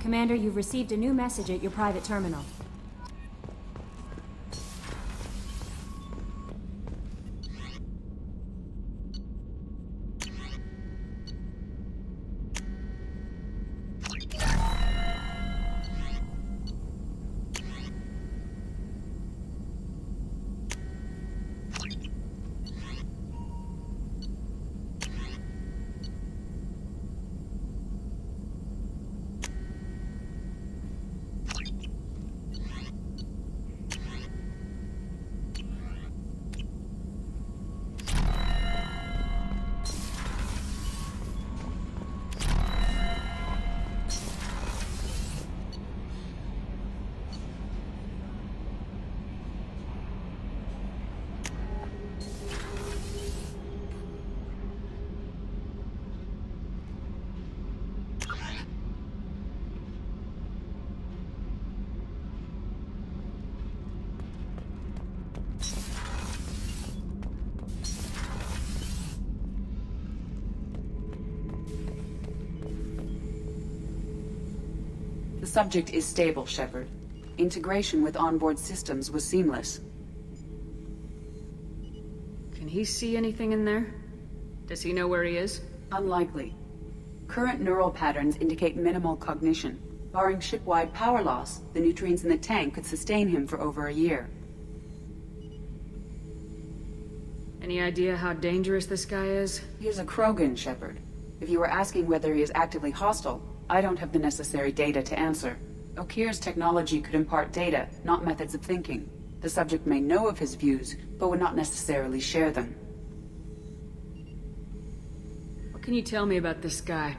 Commander, you've received a new message at your private terminal. The subject is stable, Shepard. Integration with onboard systems was seamless. Can he see anything in there? Does he know where he is? Unlikely. Current neural patterns indicate minimal cognition. Barring ship-wide power loss, the nutrients in the tank could sustain him for over a year. Any idea how dangerous this guy is? He is a Krogan, Shepard. If you were asking whether he is actively hostile, I don't have the necessary data to answer. Okeer's technology could impart data, not methods of thinking. The subject may know of his views, but would not necessarily share them. What can you tell me about this guy?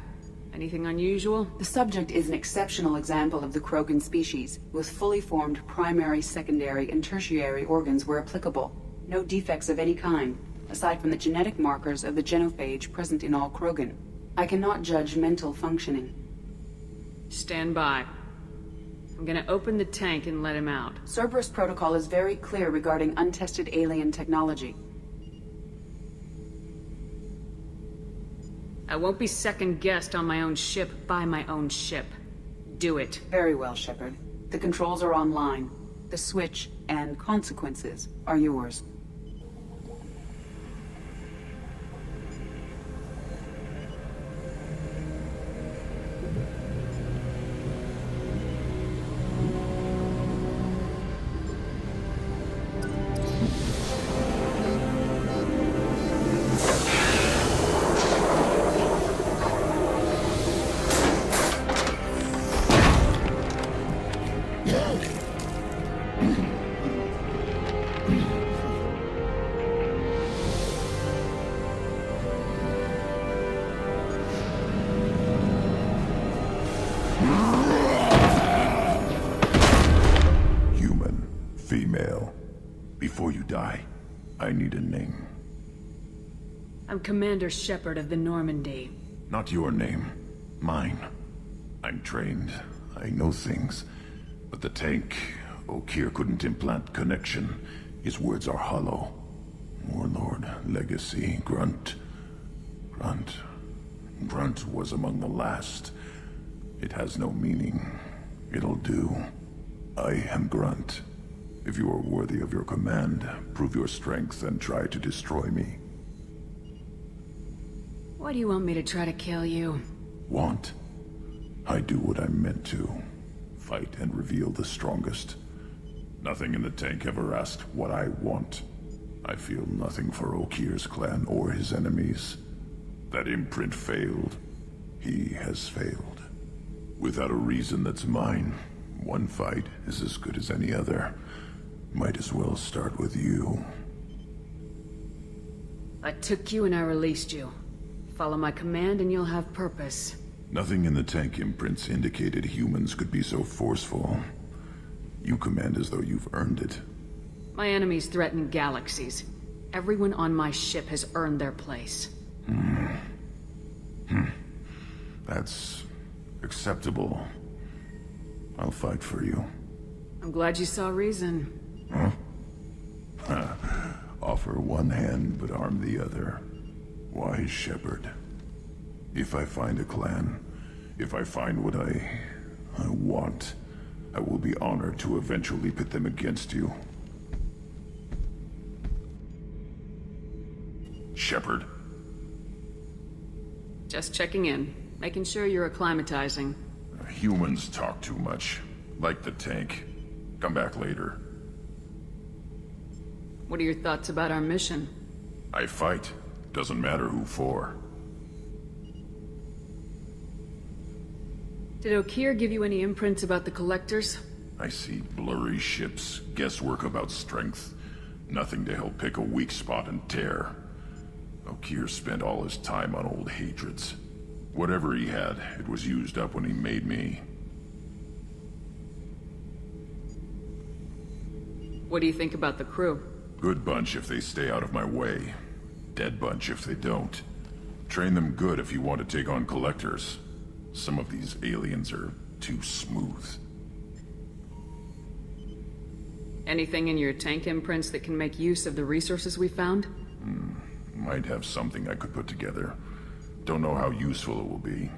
Anything unusual? The subject is an exceptional example of the Krogan species, with fully formed primary, secondary, and tertiary organs where applicable. No defects of any kind, aside from the genetic markers of the genophage present in all Krogan. I cannot judge mental functioning. Stand by. I'm gonna open the tank and let him out. Cerberus protocol is very clear regarding untested alien technology. I won't be second-guessed on my own ship by my own ship. Do it. Very well, Shepard. The controls are online. The switch and consequences are yours. Before you die, I need a name. I'm Commander Shepard of the Normandy. Not your name. Mine. I'm trained. I know things. But the tank, Okeer couldn't implant connection. His words are hollow. Warlord, Legacy, Grunt. Grunt was among the last. It has no meaning. It'll do. I am Grunt. If you are worthy of your command, prove your strength and try to destroy me. Why do you want me to try to kill you? Want? I do what I'm meant to. Fight and reveal the strongest. Nothing in the tank ever asked what I want. I feel nothing for Okeer's clan or his enemies. That imprint failed. He has failed. Without a reason that's mine, one fight is as good as any other. Might as well start with you. I took you and I released you. Follow my command and you'll have purpose. Nothing in the tank imprints indicated humans could be so forceful. You command as though you've earned it. My enemies threaten galaxies. Everyone on my ship has earned their place. That's acceptable. I'll fight for you. I'm glad you saw reason. Huh? Offer one hand, but arm the other. Wise Shepard. If I find a clan, if I find what I will be honored to eventually pit them against you. Shepard. Just checking in, making sure you're acclimatizing. Humans talk too much. Like the tank. Come back later. What are your thoughts about our mission? I fight. Doesn't matter who for. Did Okeer give you any imprints about the Collectors? I see blurry ships, guesswork about strength. Nothing to help pick a weak spot and tear. Okeer spent all his time on old hatreds. Whatever he had, it was used up when he made me. What do you think about the crew? Good bunch if they stay out of my way. Dead bunch if they don't. Train them good if you want to take on Collectors. Some of these aliens are too smooth. Anything in your tank imprints that can make use of the resources we found? Might have something I could put together. Don't know how useful it will be.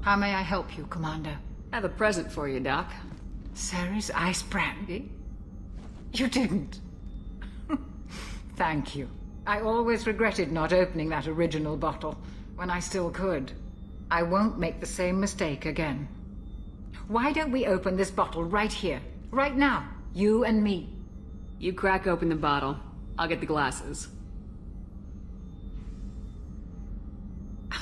How may I help you, Commander? I have a present for you, Doc. Ceres ice brandy? You didn't. Thank you. I always regretted not opening that original bottle when I still could. I won't make the same mistake again. Why don't we open this bottle right here, right now, you and me? You crack open the bottle. I'll get the glasses.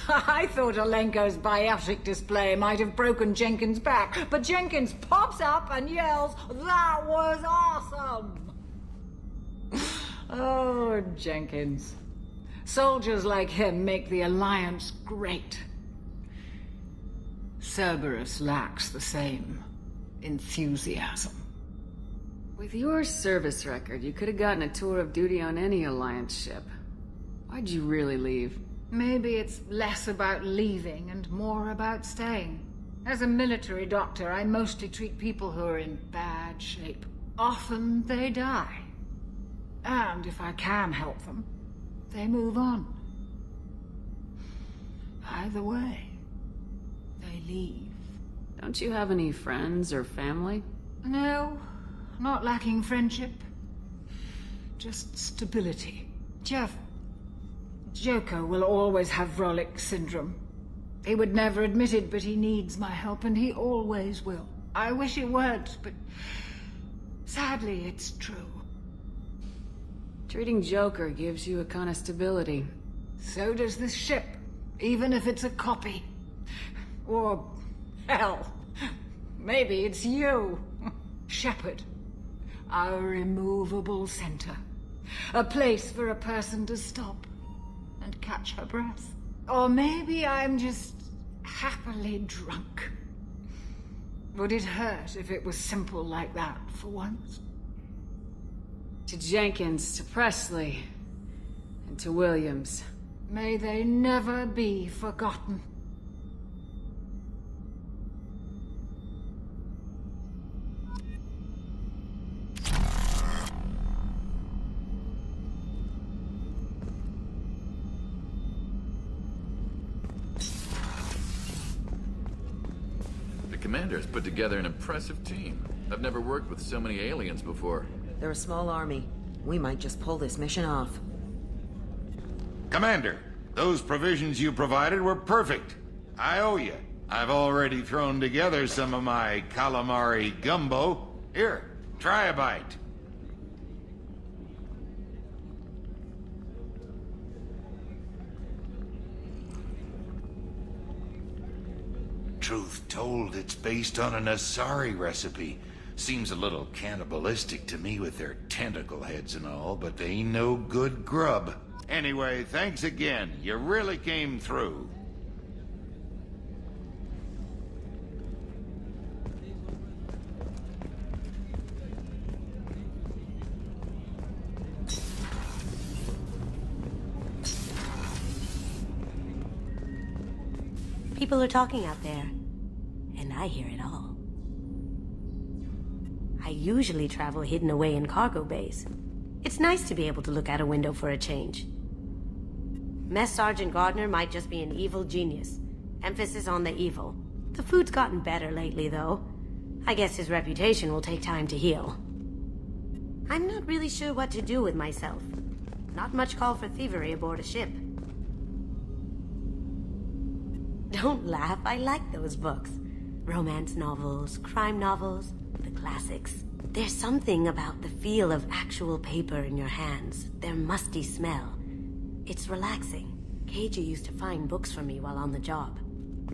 I thought Alenko's biotic display might have broken Jenkins' back, but Jenkins pops up and yells, "That was awesome!" Oh, Jenkins. Soldiers like him make the Alliance great. Cerberus lacks the same enthusiasm. With your service record, you could have gotten a tour of duty on any Alliance ship. Why'd you really leave? Maybe it's less about leaving and more about staying. As a military doctor, I mostly treat people who are in bad shape. Often they die. And if I can help them, they move on. Either way, they leave. Don't you have any friends or family? No, not lacking friendship. Just stability. Jeff. Joker will always have Vrolic syndrome. He would never admit it, but he needs my help, and he always will. I wish it weren't, but sadly, it's true. Treating Joker gives you a kind of stability. So does this ship, even if it's a copy. Or, hell, maybe it's you, Shepard. Our immovable center. A place for a person to stop and catch her breath. Or maybe I'm just happily drunk. Would it hurt if it was simple like that for once? To Jenkins, to Presley, and to Williams. May they never be forgotten. Commander's put together an impressive team. I've never worked with so many aliens before. They're a small army. We might just pull this mission off. Commander, those provisions you provided were perfect. I owe you. I've already thrown together some of my calamari gumbo. Here, try a bite. Truth told, it's based on an Asari recipe. Seems a little cannibalistic to me with their tentacle heads and all, but they ain't no good grub. Anyway, thanks again. You really came through. People are talking out there, and I hear it all. I usually travel hidden away in cargo bays. It's nice to be able to look out a window for a change. Mess Sergeant Gardner might just be an evil genius. Emphasis on the evil. The food's gotten better lately, though. I guess his reputation will take time to heal. I'm not really sure what to do with myself. Not much call for thievery aboard a ship. Don't laugh, I like those books. Romance novels, crime novels, the classics. There's something about the feel of actual paper in your hands, their musty smell. It's relaxing. Keiji used to find books for me while on the job.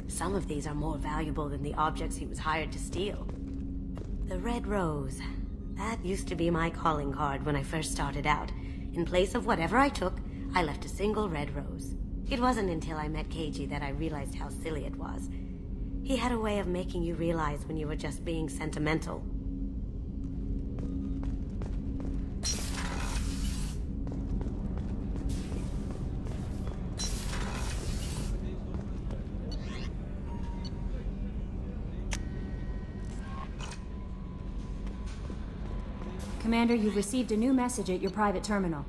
Some of these are more valuable than the objects he was hired to steal. The Red Rose. That used to be my calling card when I first started out. In place of whatever I took, I left a single red rose. It wasn't until I met Keiji that I realized how silly it was. He had a way of making you realize when you were just being sentimental. Commander, you've received a new message at your private terminal.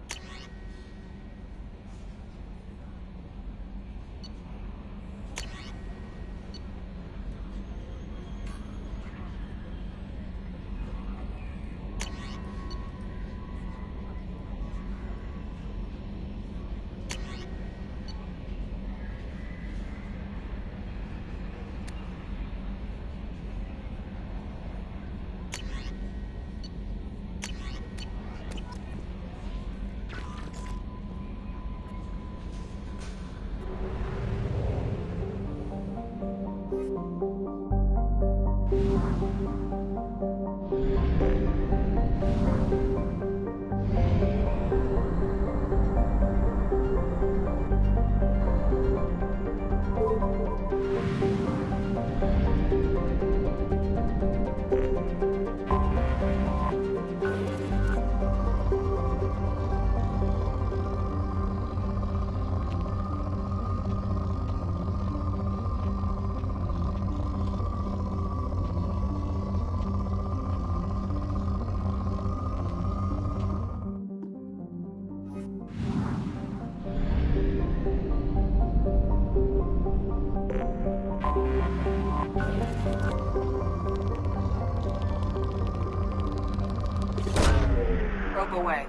Probe away.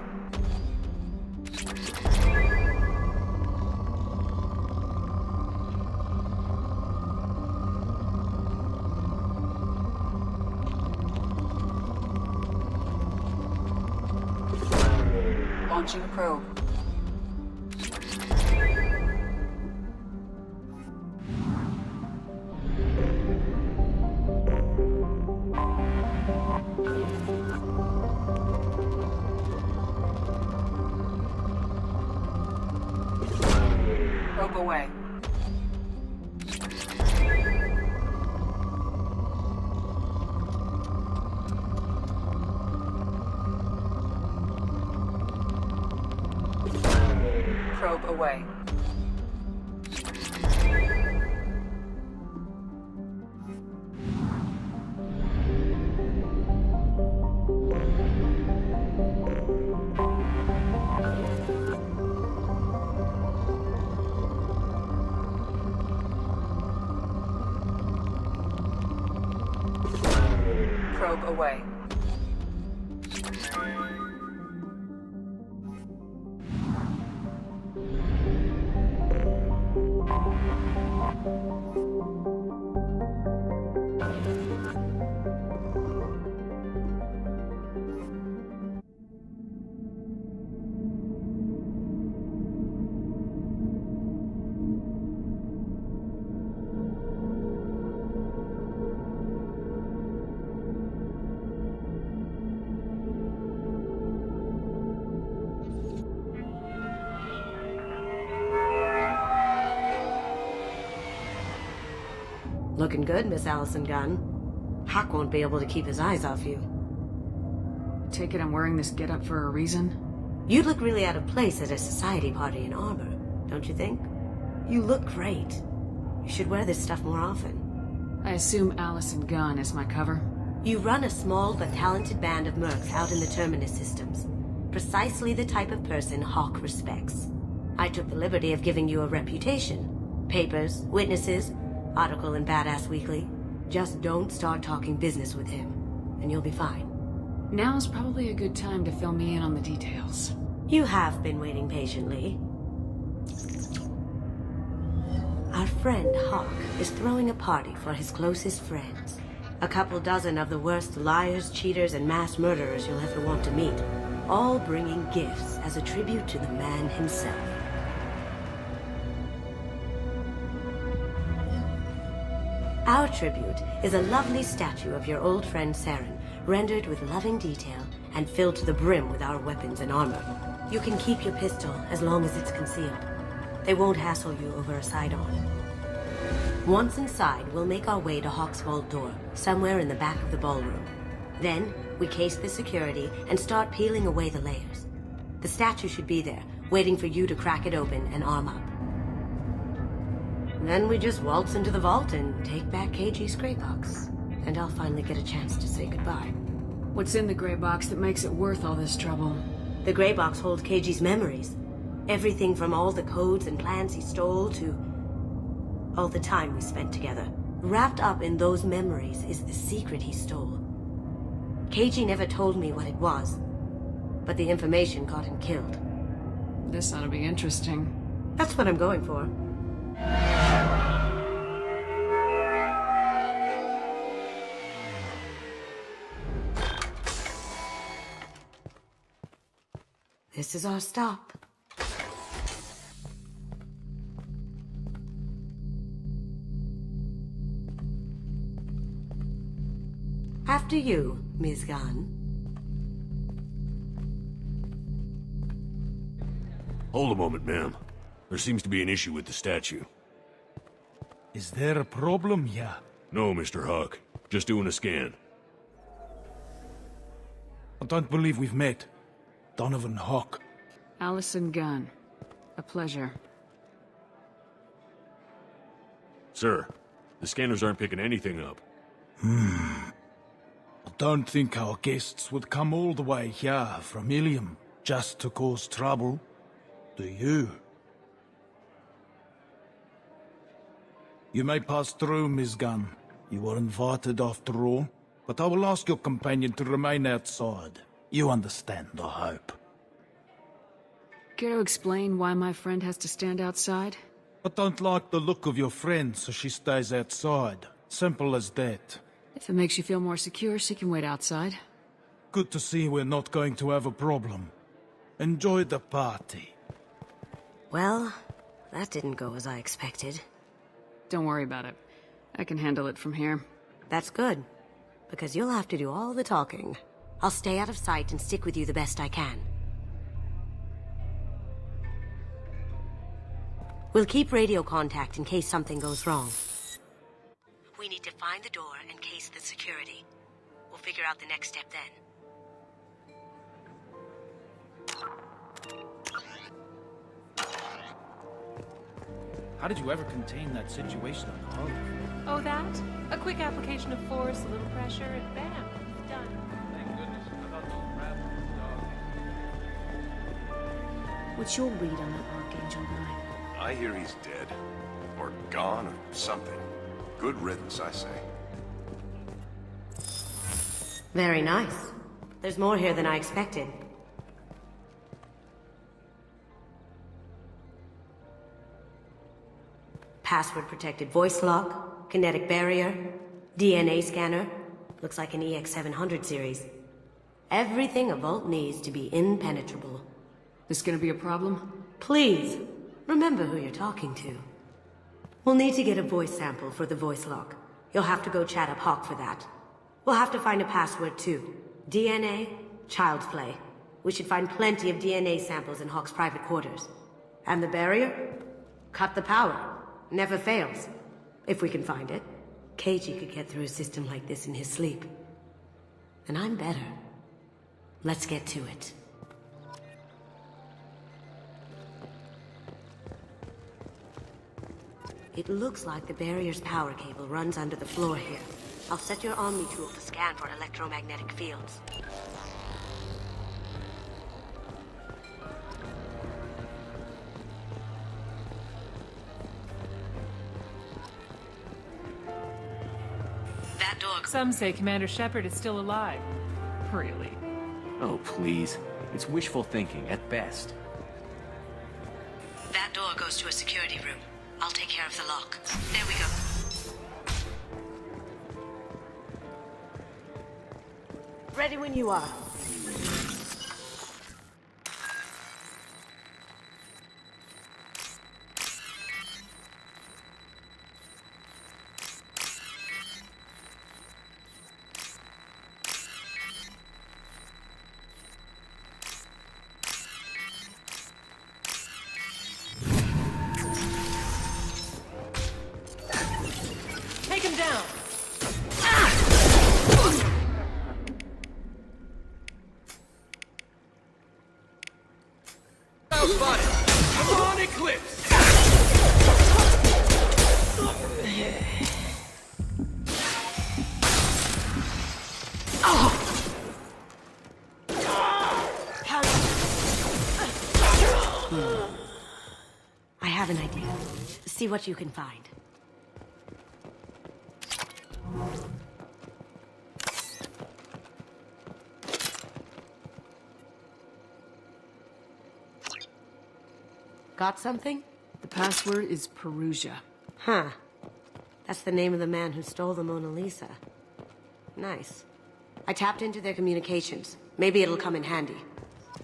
Launching a probe. Probe away. Probe away. Probe away. Looking good, Miss Allison Gunn. Hawk won't be able to keep his eyes off you. Take it I'm wearing this getup for a reason? You'd look really out of place at a society party in armor, don't you think? You look great. You should wear this stuff more often. I assume Allison Gunn is my cover? You run a small but talented band of mercs out in the Terminus systems. Precisely the type of person Hawk respects. I took the liberty of giving you a reputation. Papers, witnesses, article in Badass Weekly. Just don't start talking business with him, and you'll be fine. Now's probably a good time to fill me in on the details. You have been waiting patiently. Our friend Hawk is throwing a party for his closest friends. A couple dozen of the worst liars, cheaters, and mass murderers you'll ever want to meet. All bringing gifts as a tribute to the man himself. Our tribute is a lovely statue of your old friend Saren, rendered with loving detail and filled to the brim with our weapons and armor. You can keep your pistol as long as it's concealed. They won't hassle you over a side-on. Once inside, we'll make our way to Hawk's vault door, somewhere in the back of the ballroom. Then, we case the security and start peeling away the layers. The statue should be there, waiting for you to crack it open and arm up. Then we just waltz into the vault and take back KG's gray box. And I'll finally get a chance to say goodbye. What's in the gray box that makes it worth all this trouble? The gray box holds KG's memories. Everything from all the codes and plans he stole to all the time we spent together. Wrapped up in those memories is the secret he stole. KG never told me what it was, but the information got him killed. This ought to be interesting. That's what I'm going for. This is our stop. After you, Ms. Gunn. Hold a moment, ma'am. There seems to be an issue with the statue. Is there a problem here? No, Mr. Hawk. Just doing a scan. I don't believe we've met. Donovan Hawk. Allison Gunn. A pleasure. Sir, the scanners aren't picking anything up. I don't think our guests would come all the way here from Ilium just to cause trouble. Do you? You may pass through, Ms. Gunn. You were invited after all, but I will ask your companion to remain outside. You understand, I hope. Care to explain why my friend has to stand outside? I don't like the look of your friend, so she stays outside. Simple as that. If it makes you feel more secure, she can wait outside. Good to see we're not going to have a problem. Enjoy the party. Well, that didn't go as I expected. Don't worry about it. I can handle it from here. That's good, because you'll have to do all the talking. I'll stay out of sight and stick with you the best I can. We'll keep radio contact in case something goes wrong. We need to find the door and case the security. We'll figure out the next step then. How did you ever contain that situation on home? Oh, that? A quick application of force, a little pressure, and bam, it's done. Thank goodness. I thought those rabbits dog. What's your read on that Archangel guy? I hear he's dead. Or gone, or something. Good riddance, I say. Very nice. There's more here than I expected. Password-protected voice lock, kinetic barrier, DNA scanner. Looks like an EX-700 series. Everything a vault needs to be impenetrable. This gonna be a problem? Please, remember who you're talking to. We'll need to get a voice sample for the voice lock. You'll have to go chat up Hawk for that. We'll have to find a password too. DNA, child's play. We should find plenty of DNA samples in Hawk's private quarters. And the barrier? Cut the power. Never fails. If we can find it. Keiji could get through a system like this in his sleep. And I'm better. Let's get to it. It looks like the barrier's power cable runs under the floor here. I'll set your Omni tool to scan for electromagnetic fields. That door... Some say Commander Shepard is still alive. Really? Oh, please. It's wishful thinking, at best. That door goes to a security room. I'll take care of the lock. There we go. Ready when you are. Take him down! Come on, Eclipse! I have an idea. See what you can find. Got something? The password is Perugia. Huh. That's the name of the man who stole the Mona Lisa. Nice. I tapped into their communications. Maybe it'll come in handy.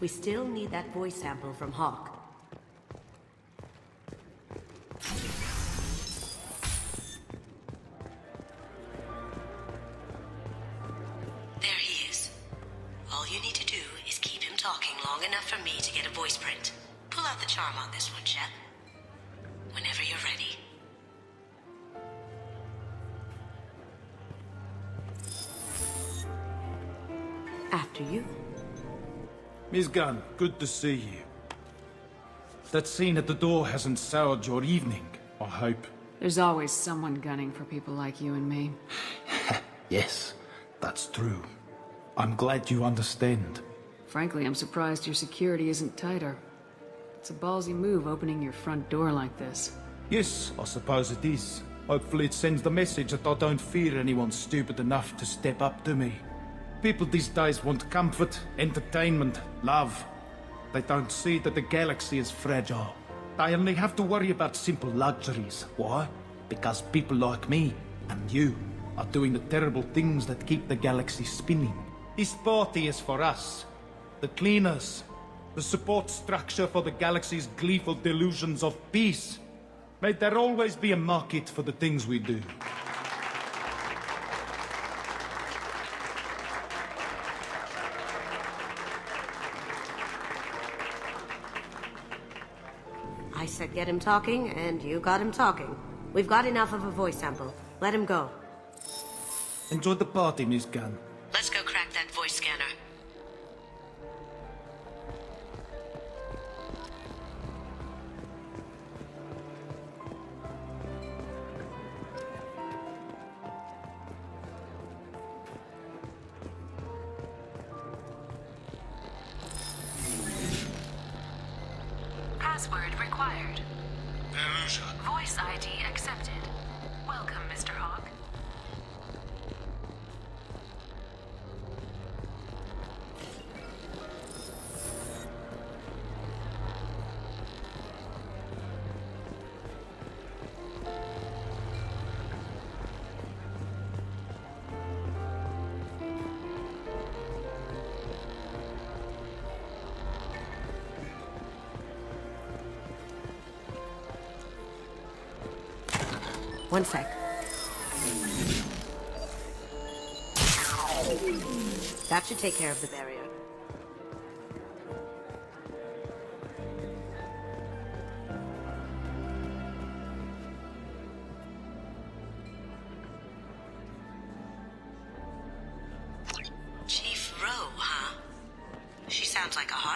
We still need that voice sample from Hawk. There he is. All you need to do is keep him talking long enough for me to get a voice print. Pull out the charm on this one, Shep. Whenever you're ready. After you. Miss Gunn, good to see you. That scene at the door hasn't soured your evening, I hope. There's always someone gunning for people like you and me. Yes, that's true. I'm glad you understand. Frankly, I'm surprised your security isn't tighter. It's a ballsy move opening your front door like this. Yes, I suppose it is. Hopefully it sends the message that I don't fear anyone stupid enough to step up to me. People these days want comfort, entertainment, love. They don't see that the galaxy is fragile. They only have to worry about simple luxuries. Why? Because people like me and you are doing the terrible things that keep the galaxy spinning. This party is for us, the cleaners, the support structure for the galaxy's gleeful delusions of peace. May there always be a market for the things we do. I said get him talking, and you got him talking. We've got enough of a voice sample. Let him go. Enjoy the party, Miss Gunn. Let's go crack that voice scanner. Password required. Perugia. Voice ID accepted. Welcome, Mr. Hawk. One sec. That should take care of the barrier.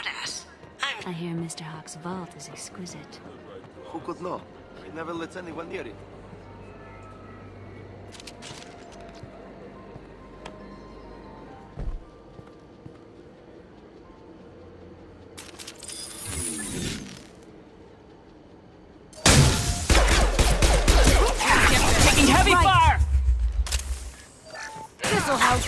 badass. I hear Mr. Hawk's vault is exquisite. Who could know? He never lets anyone near it. Taking heavy fire! This'll help.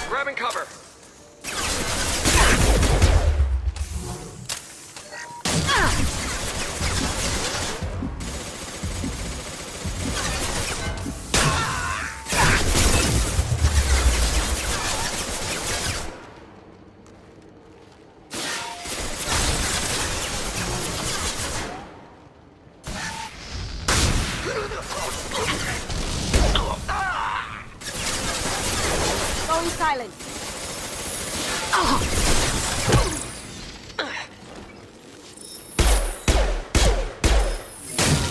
Grabbing cover. Going silent.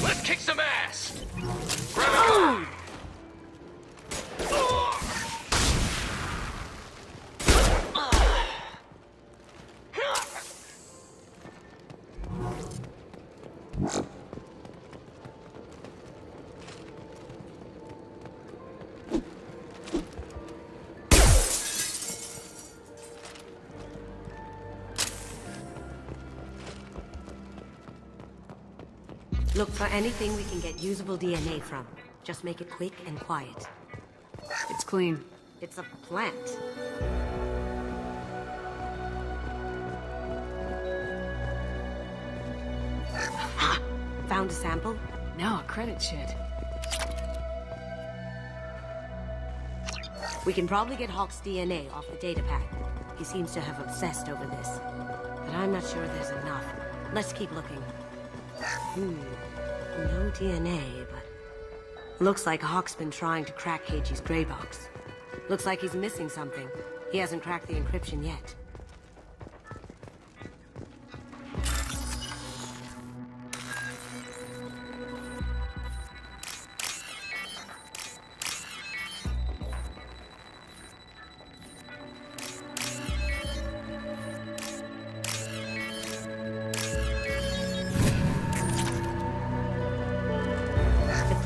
Let's kick some ass. Grabbing cover. Look for anything we can get usable DNA from. Just make it quick and quiet. It's clean. It's a plant. Found a sample? No, credit shit. We can probably get Hawk's DNA off the data pack. He seems to have obsessed over this. But I'm not sure there's enough. Let's keep looking. No DNA, but... Looks like Hawk's been trying to crack KG's gray box. Looks like he's missing something. He hasn't cracked the encryption yet.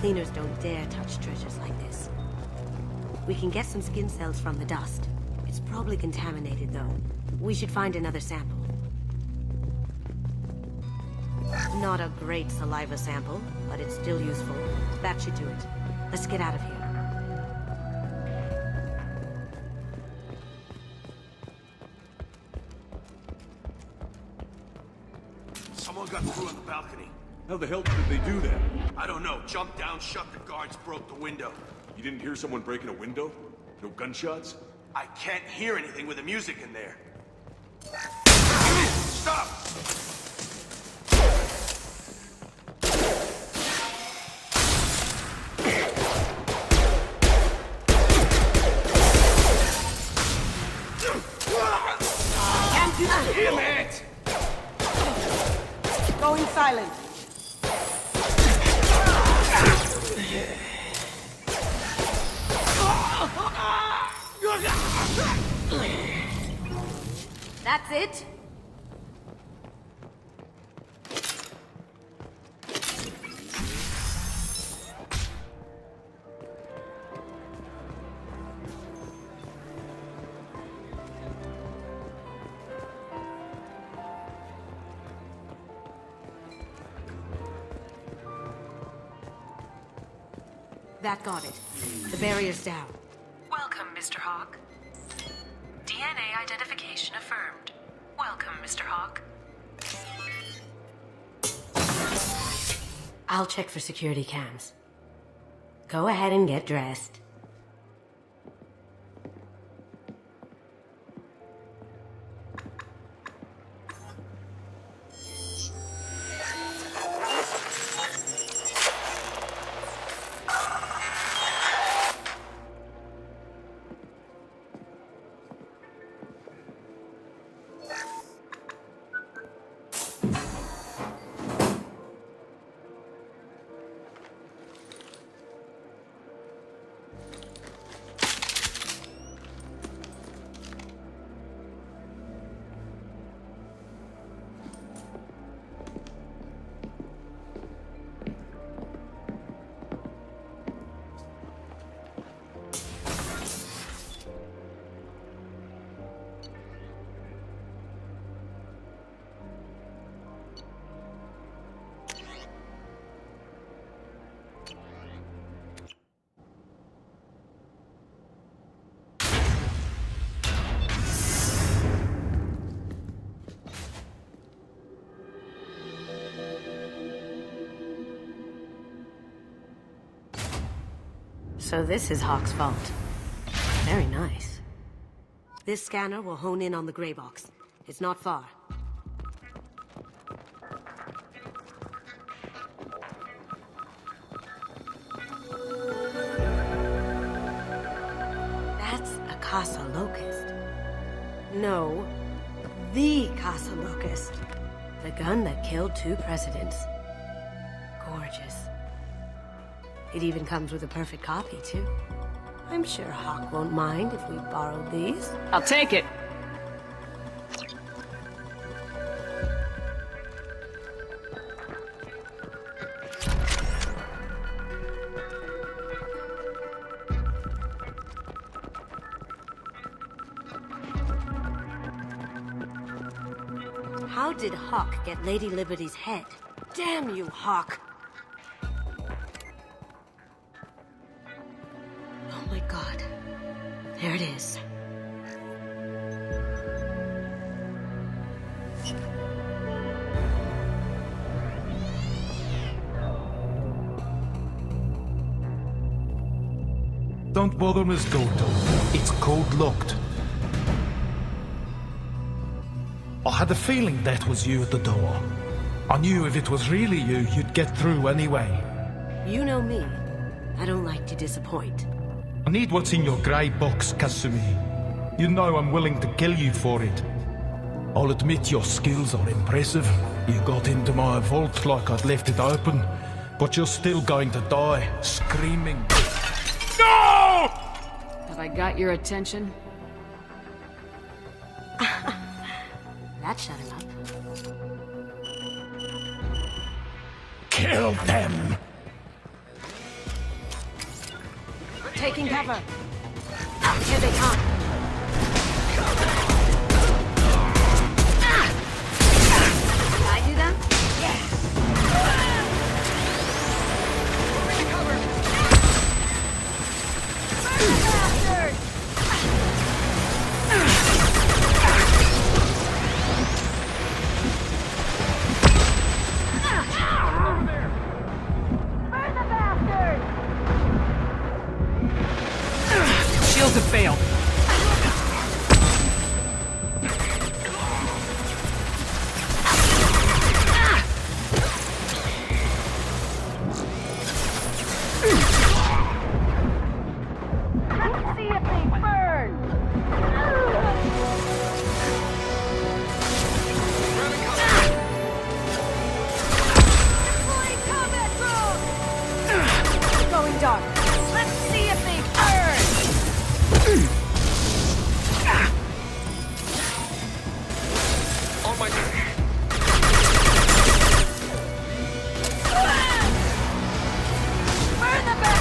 Cleaners don't dare touch treasures like this. We can get some skin cells from the dust. It's probably contaminated, though. We should find another sample. Not a great saliva sample, but it's still useful. That should do it. Let's get out of here. Someone got through on the balcony. How the hell did they do that? I don't know. Jumped down, shut the guards, broke the window. You didn't hear someone breaking a window? No gunshots? I can't hear anything with the music in there. Stop! Damn it! Going silent. That's it? That got it. The barrier's down. Welcome, Mr. Hawk. DNA identification affirmed. Welcome, Mr. Hawk. I'll check for security cams. Go ahead and get dressed. So this is Hawk's vault. Very nice. This scanner will hone in on the gray box. It's not far. That's a Casa Locust. No, the Casa Locust. The gun that killed 2 presidents. Gorgeous. It even comes with a perfect copy, too. I'm sure Hawk won't mind if we borrowed these. I'll take it. How did Hawk get Lady Liberty's head? Damn you, Hawk! Oh my god. There it is. Don't bother, Miss Goto. It's code-locked. I had a feeling that was you at the door. I knew if it was really you, you'd get through anyway. You know me. I don't like to disappoint. I need what's in your grey box, Kasumi. You know I'm willing to kill you for it. I'll admit your skills are impressive. You got into my vault like I'd left it open, but you're still going to die, screaming. No! Have I got your attention? That shut him up. Kill them! Taking cover. Here they come. Can I do that? Shields have failed. Let's see if they burn. Deploying combat drone. Going dark. Let's see if they burn. On my Burn the back.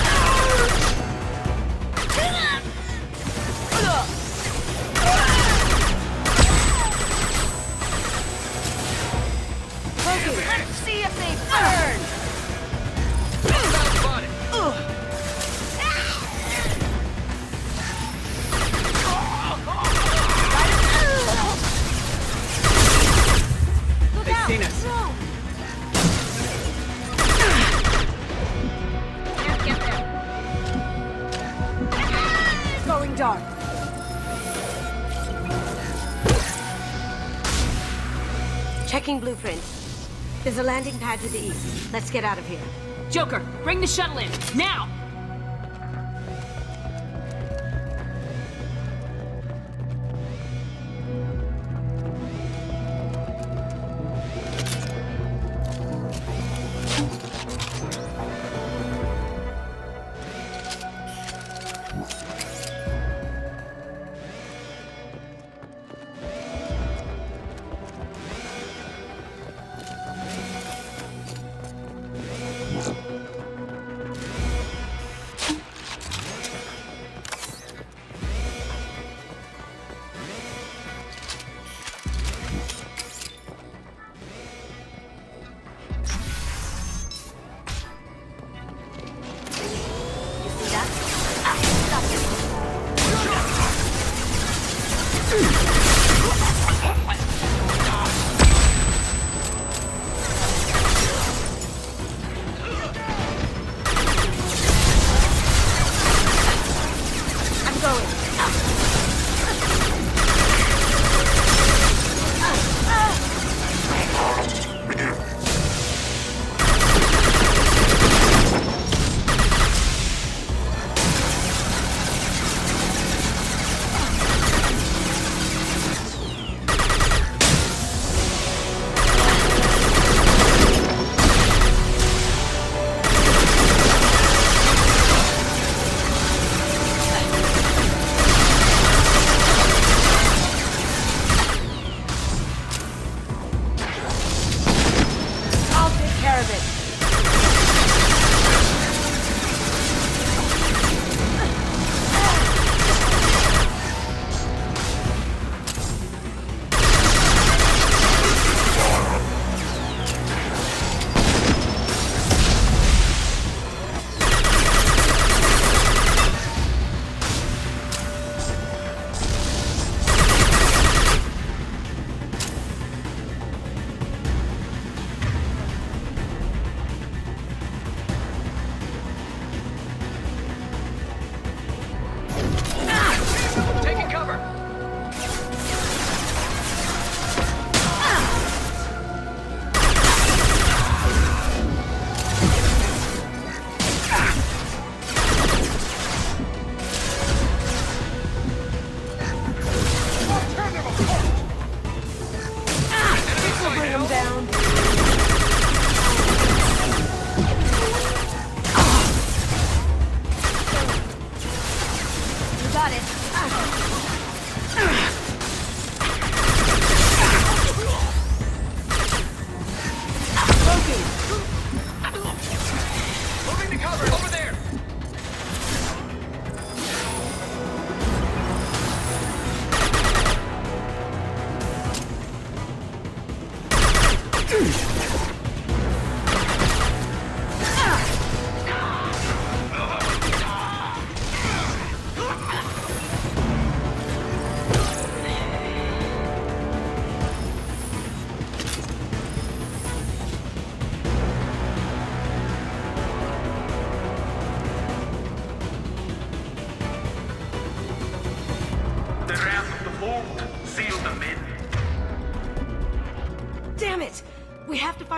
Let's see if they burn. They've seen us. Can't get there. Going dark. Checking blueprints. There's a landing pad to the east. Let's get out of here. Joker, bring the shuttle in, now!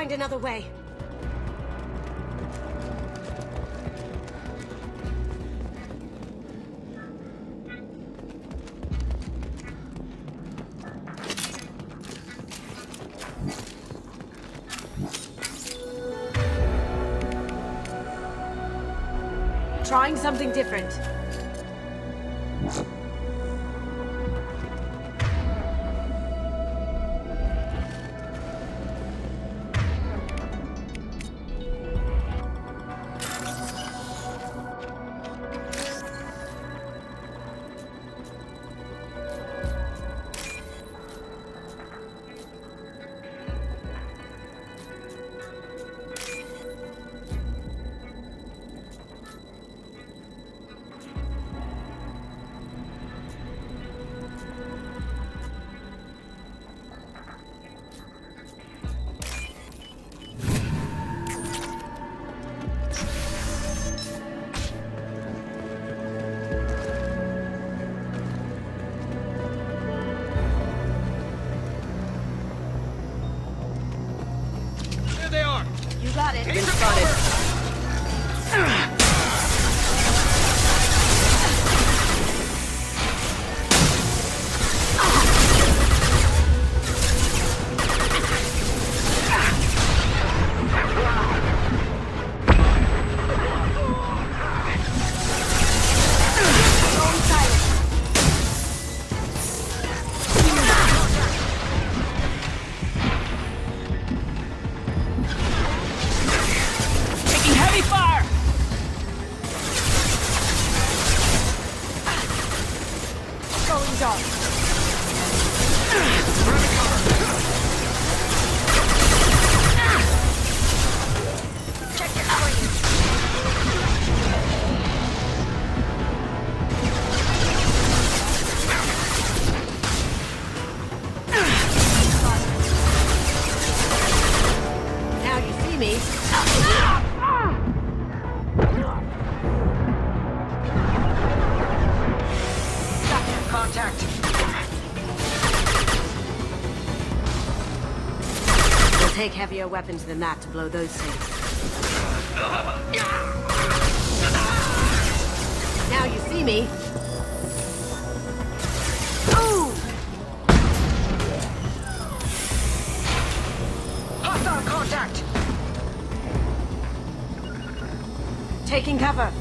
find another way. Trying something different. You got it. Been spotted. Take heavier weapons than that to blow those things. Now you see me. Ooh! Hostile contact! Taking cover.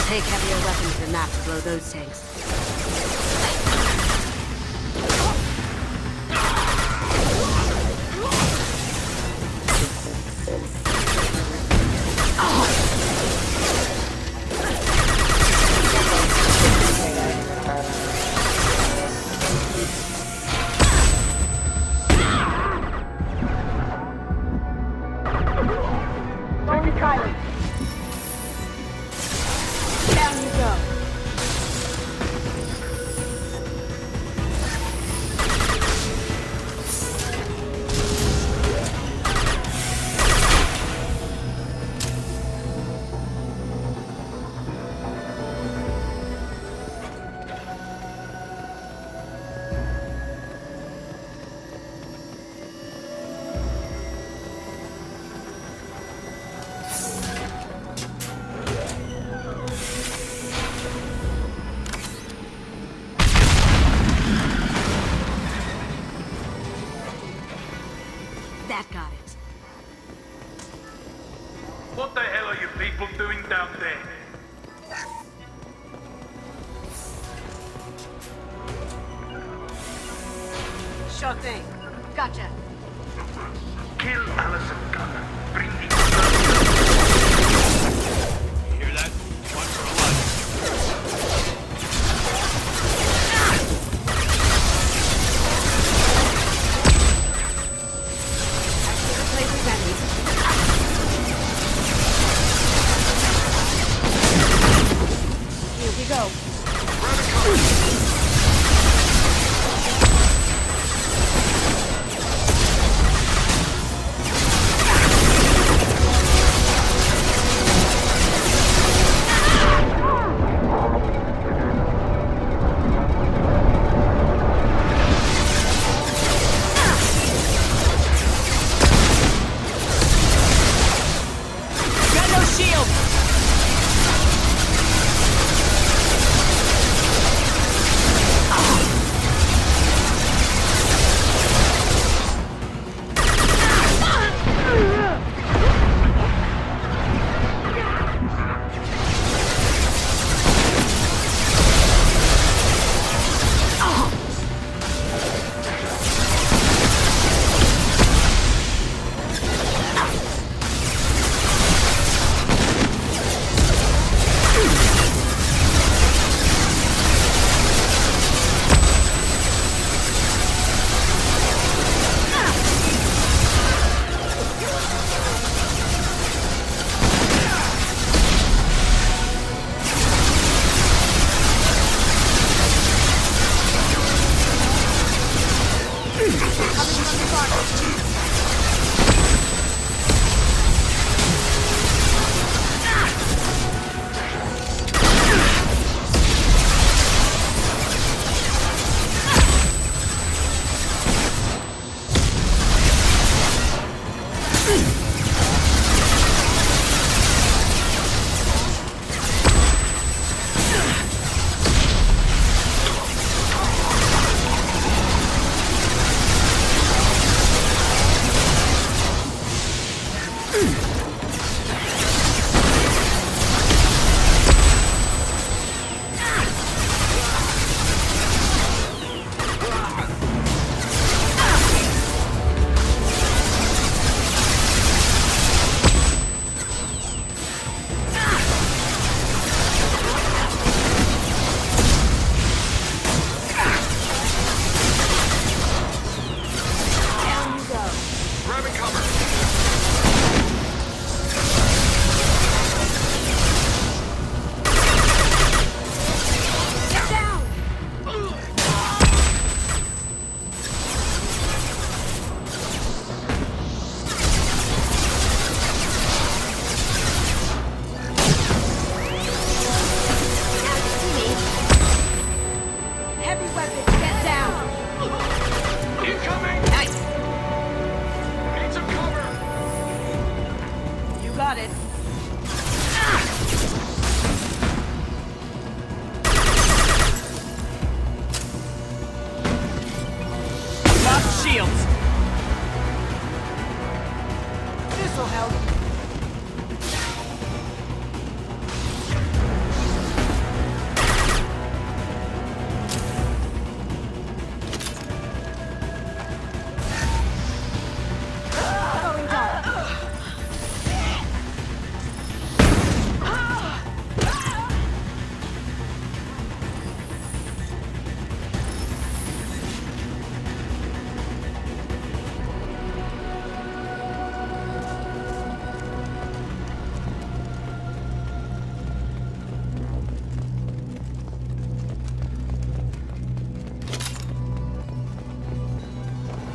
Take heavier weapons than that to blow those tanks. That got it. What the hell are you people doing down there? Sure thing. Gotcha. Kill Allison Gunner. Bring me. You hear that? One for a life.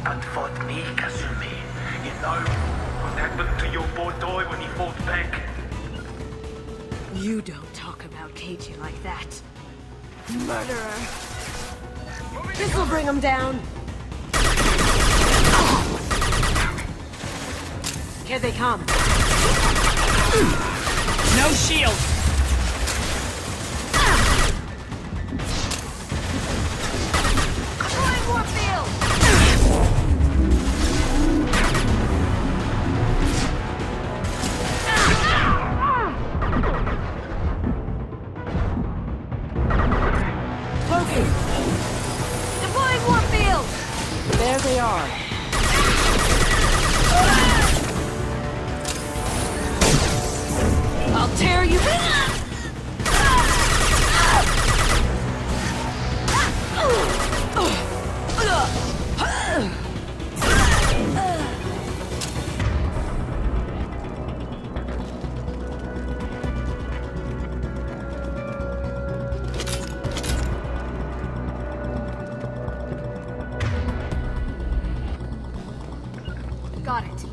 And fought me, Kasumi. You know what happened to your boy when he fought back? You don't talk about Keiji like that. Murderer. This'll bring him down. Here they come. No shield! There they are. I'll tear you. Got it.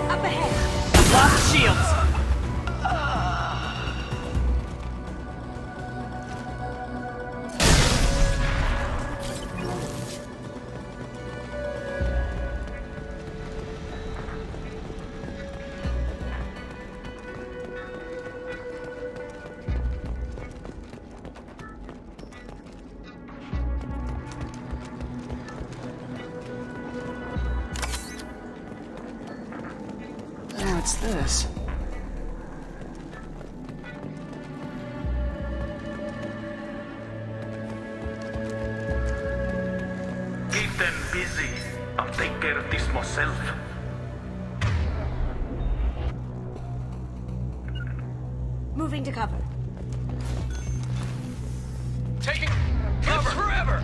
Up ahead. Lock shields. What's this? Keep them busy. I'll take care of this myself. Moving to cover. Taking cover! Forever!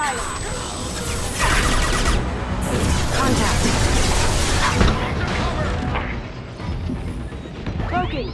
silent. Contact. Cloaking.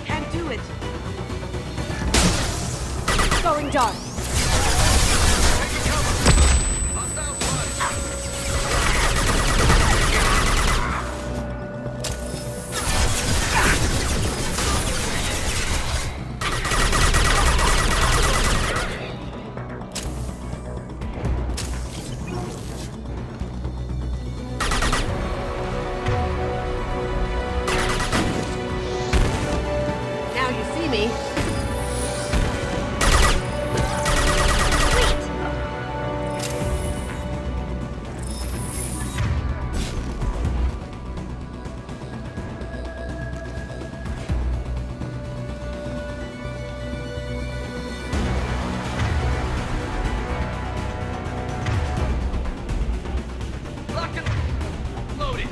Can't do it. Going dark. Now you see me. Locked and loaded.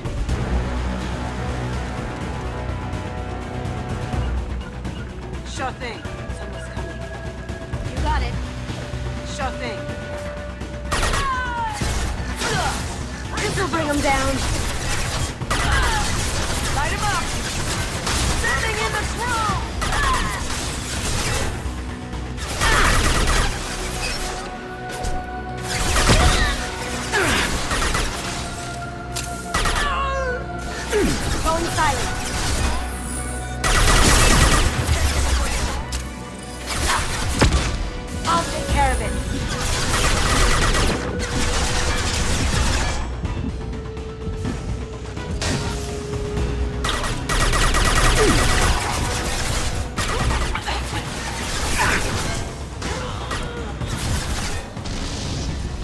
Sure thing. Someone's coming. You got it. Sure thing. This'll bring him down. Light him up. Sending in the throw. Going silent. I'll take care of it.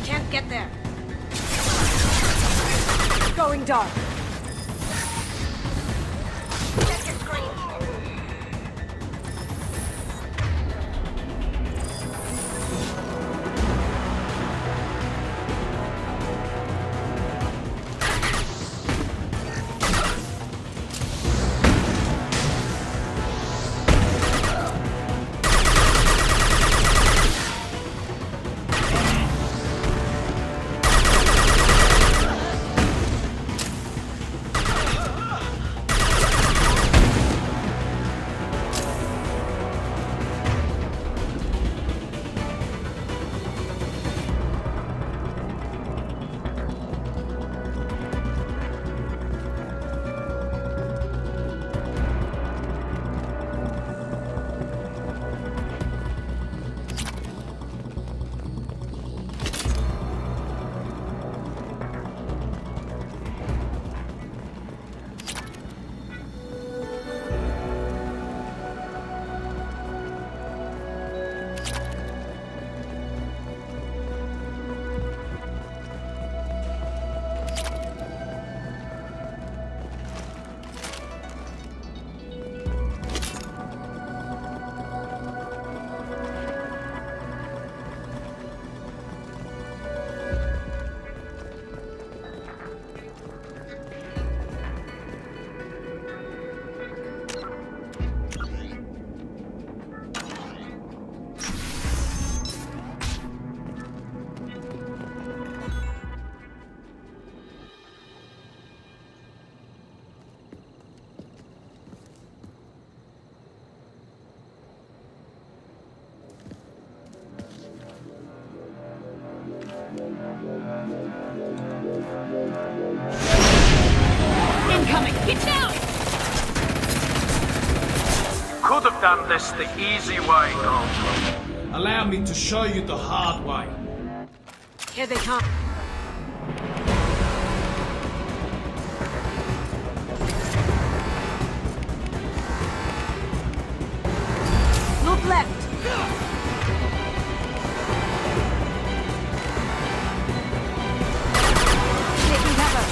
Can't get there. Going dark. Incoming! Get down! Could have done this the easy way, Goldblum. Allow me to show you the hard way. Here they come. Look left. Taking cover.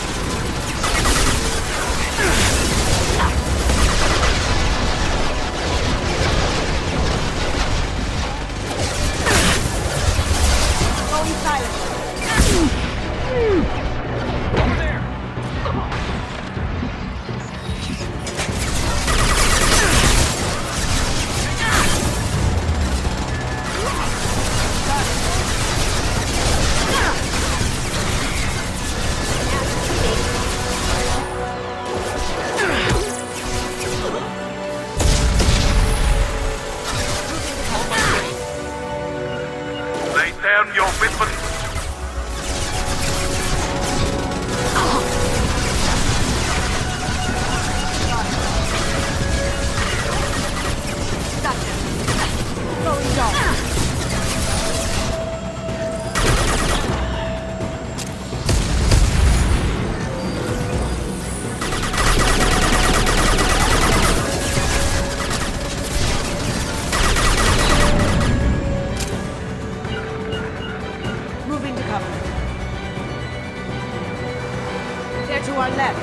They're to our left.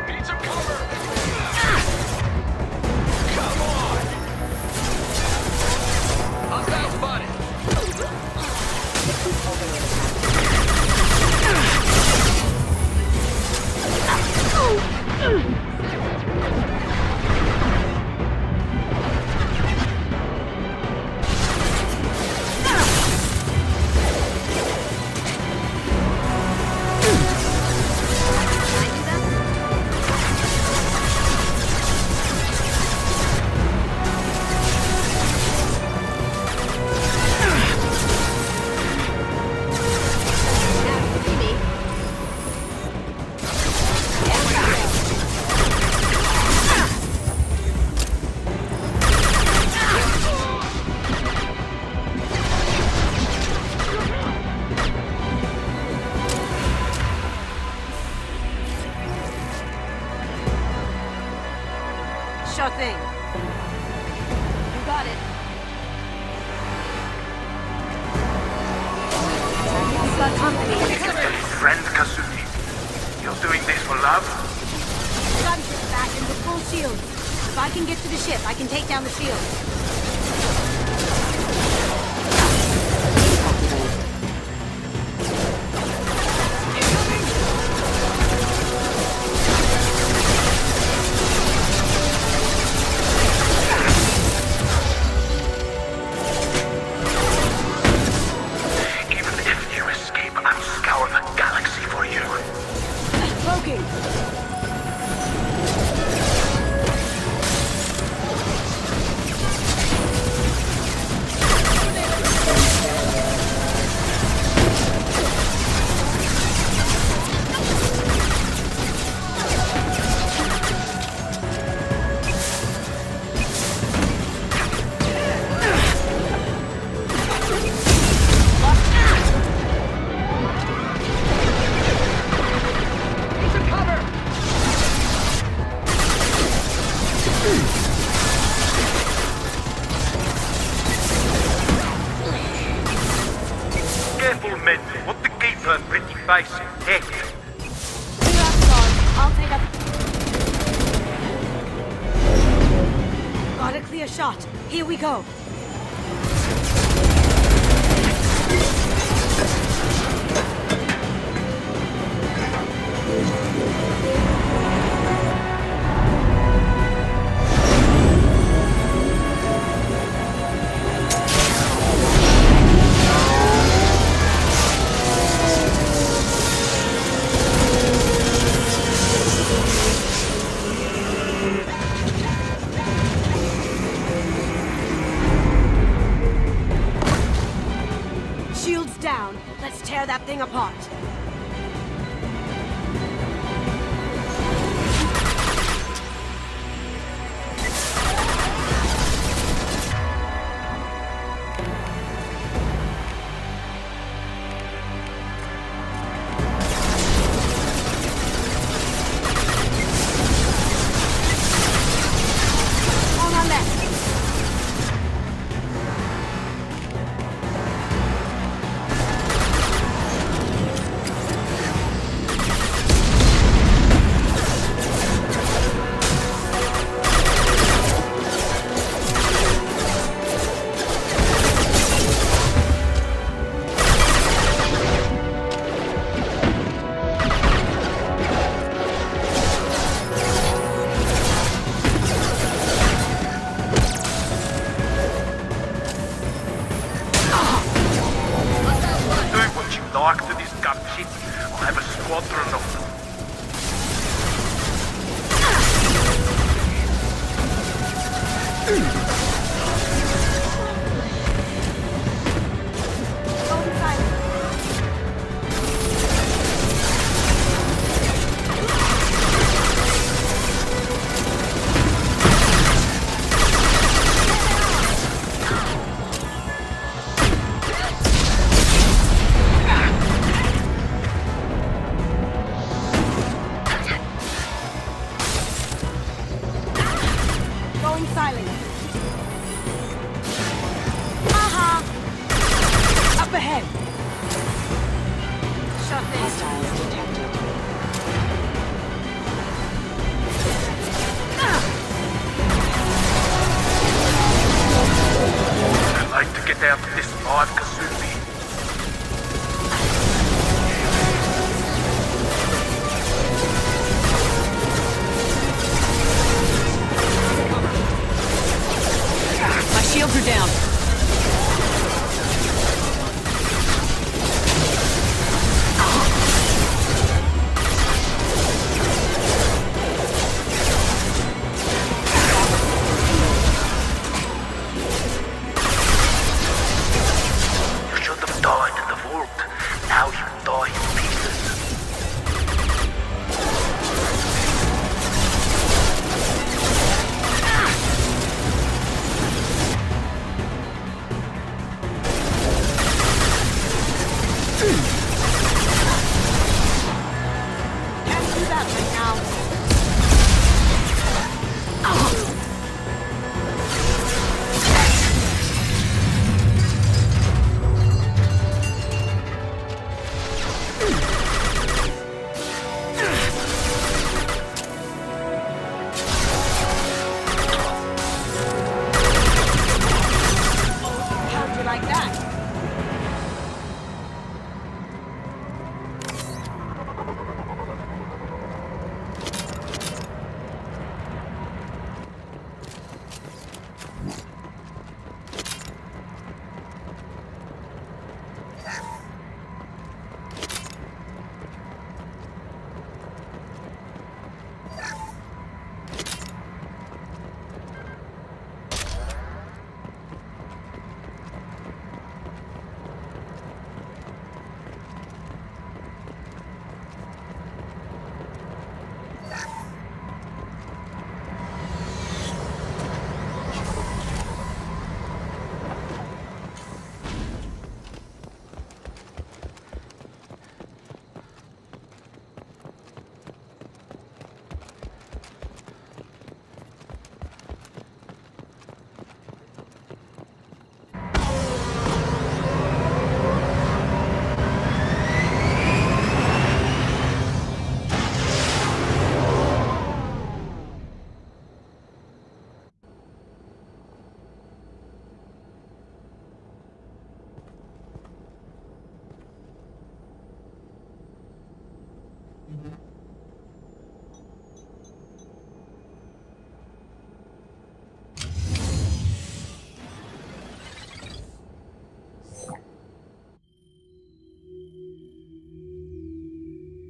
Need some cover! Come on! Hostile spotted! Sure thing. You got it. You've got company. Friend Kasumi, you're doing this for love? Gunship back and with full shields. If I can get to the ship, I can take down the shield. Even if you escape, I'll scour the galaxy for you. Loki! Need some cover! Careful, men. What the keeper pretty face? Heck. Clear up the guards. I'll take up... Got a clear shot. Here we go. Shields down. Let's tear that thing apart. On our left. Do what you like to this gunship. I'll have a squadron of them. Going silent. Going silent. Aha! Up ahead. nothing. Hostiles detected. I'd like to get out of this alive, Kasumi. My shields are down. You should have died in the vault. Now you die in pieces. Can't do that right now. How'd you like that?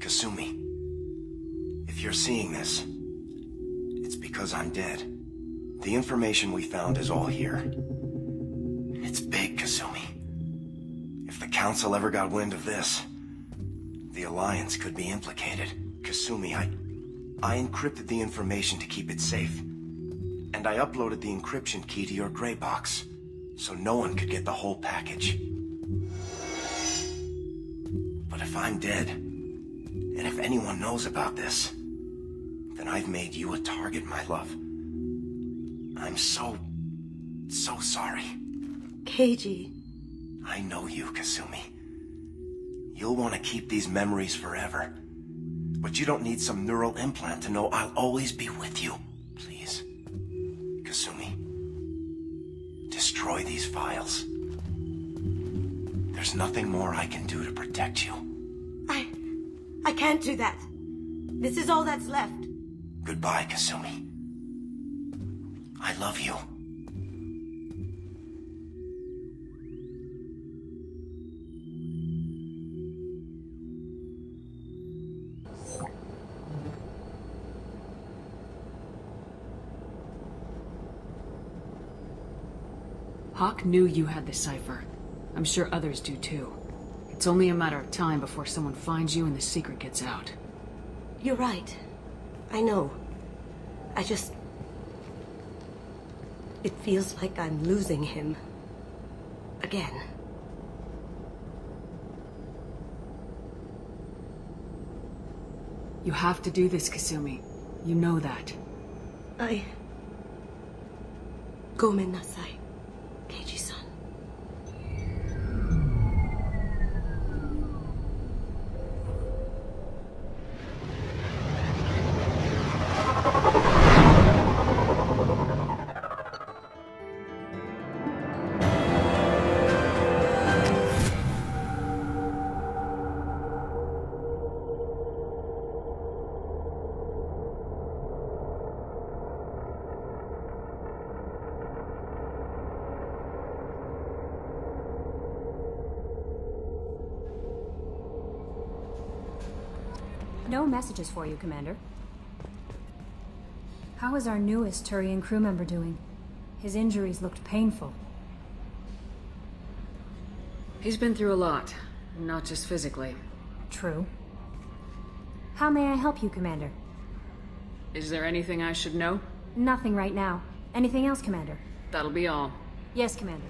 Kasumi, if you're seeing this, it's because I'm dead. The information we found is all here. It's big, Kasumi. If the Council ever got wind of this, the Alliance could be implicated. Kasumi, I encrypted the information to keep it safe. And I uploaded the encryption key to your gray box, so no one could get the whole package. But if I'm dead, and if anyone knows about this, then I've made you a target, my love. I'm so sorry. Keiji. I know you, Kasumi. You'll want to keep these memories forever. But you don't need some neural implant to know I'll always be with you. Please. Kasumi. Destroy these files. There's nothing more I can do to protect you. I can't do that. This is all that's left. Goodbye, Kasumi. I love you. Hawk knew you had the cipher. I'm sure others do too. It's only a matter of time before someone finds you and the secret gets out. You're right. I know. I just... It feels like I'm losing him. Again. You have to do this, Kasumi. You know that. Gomen nasai, Keiji-san. No messages for you, Commander. How is our newest Turian crew member doing? His injuries looked painful. He's been through a lot, not just physically. True. How may I help you, Commander? Is there anything I should know? Nothing right now. Anything else, Commander? That'll be all. Yes, Commander.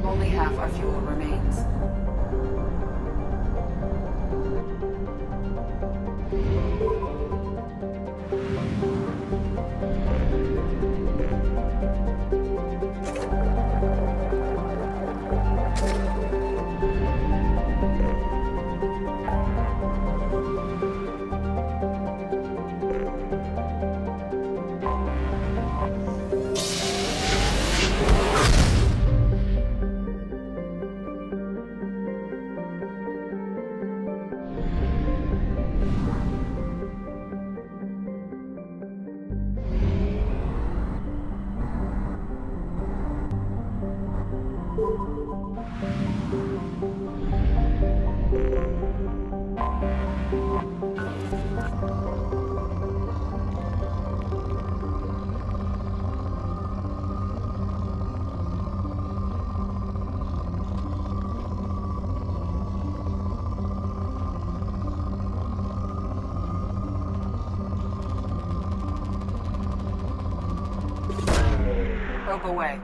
Only half our fuel remains. Probe away.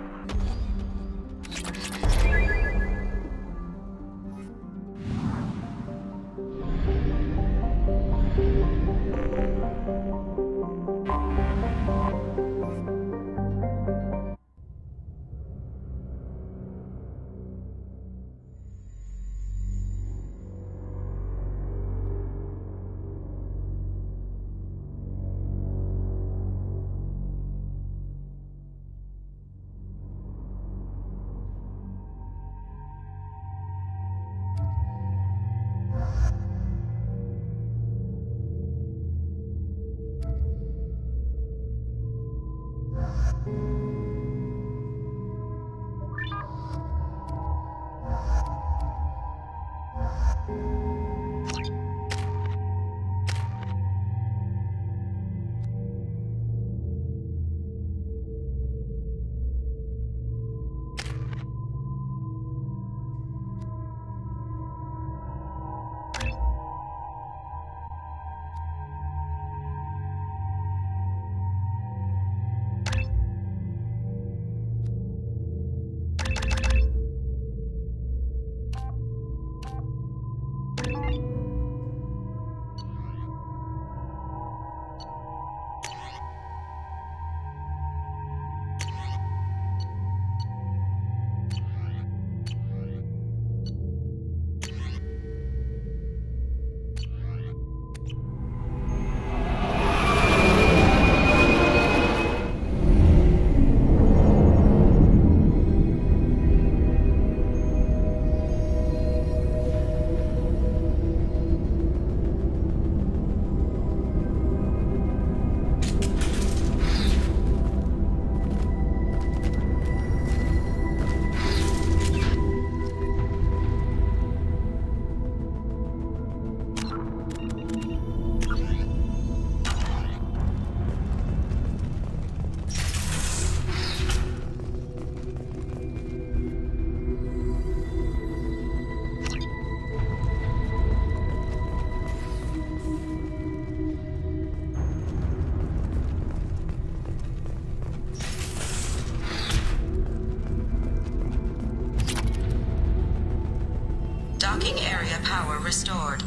Docking area power restored.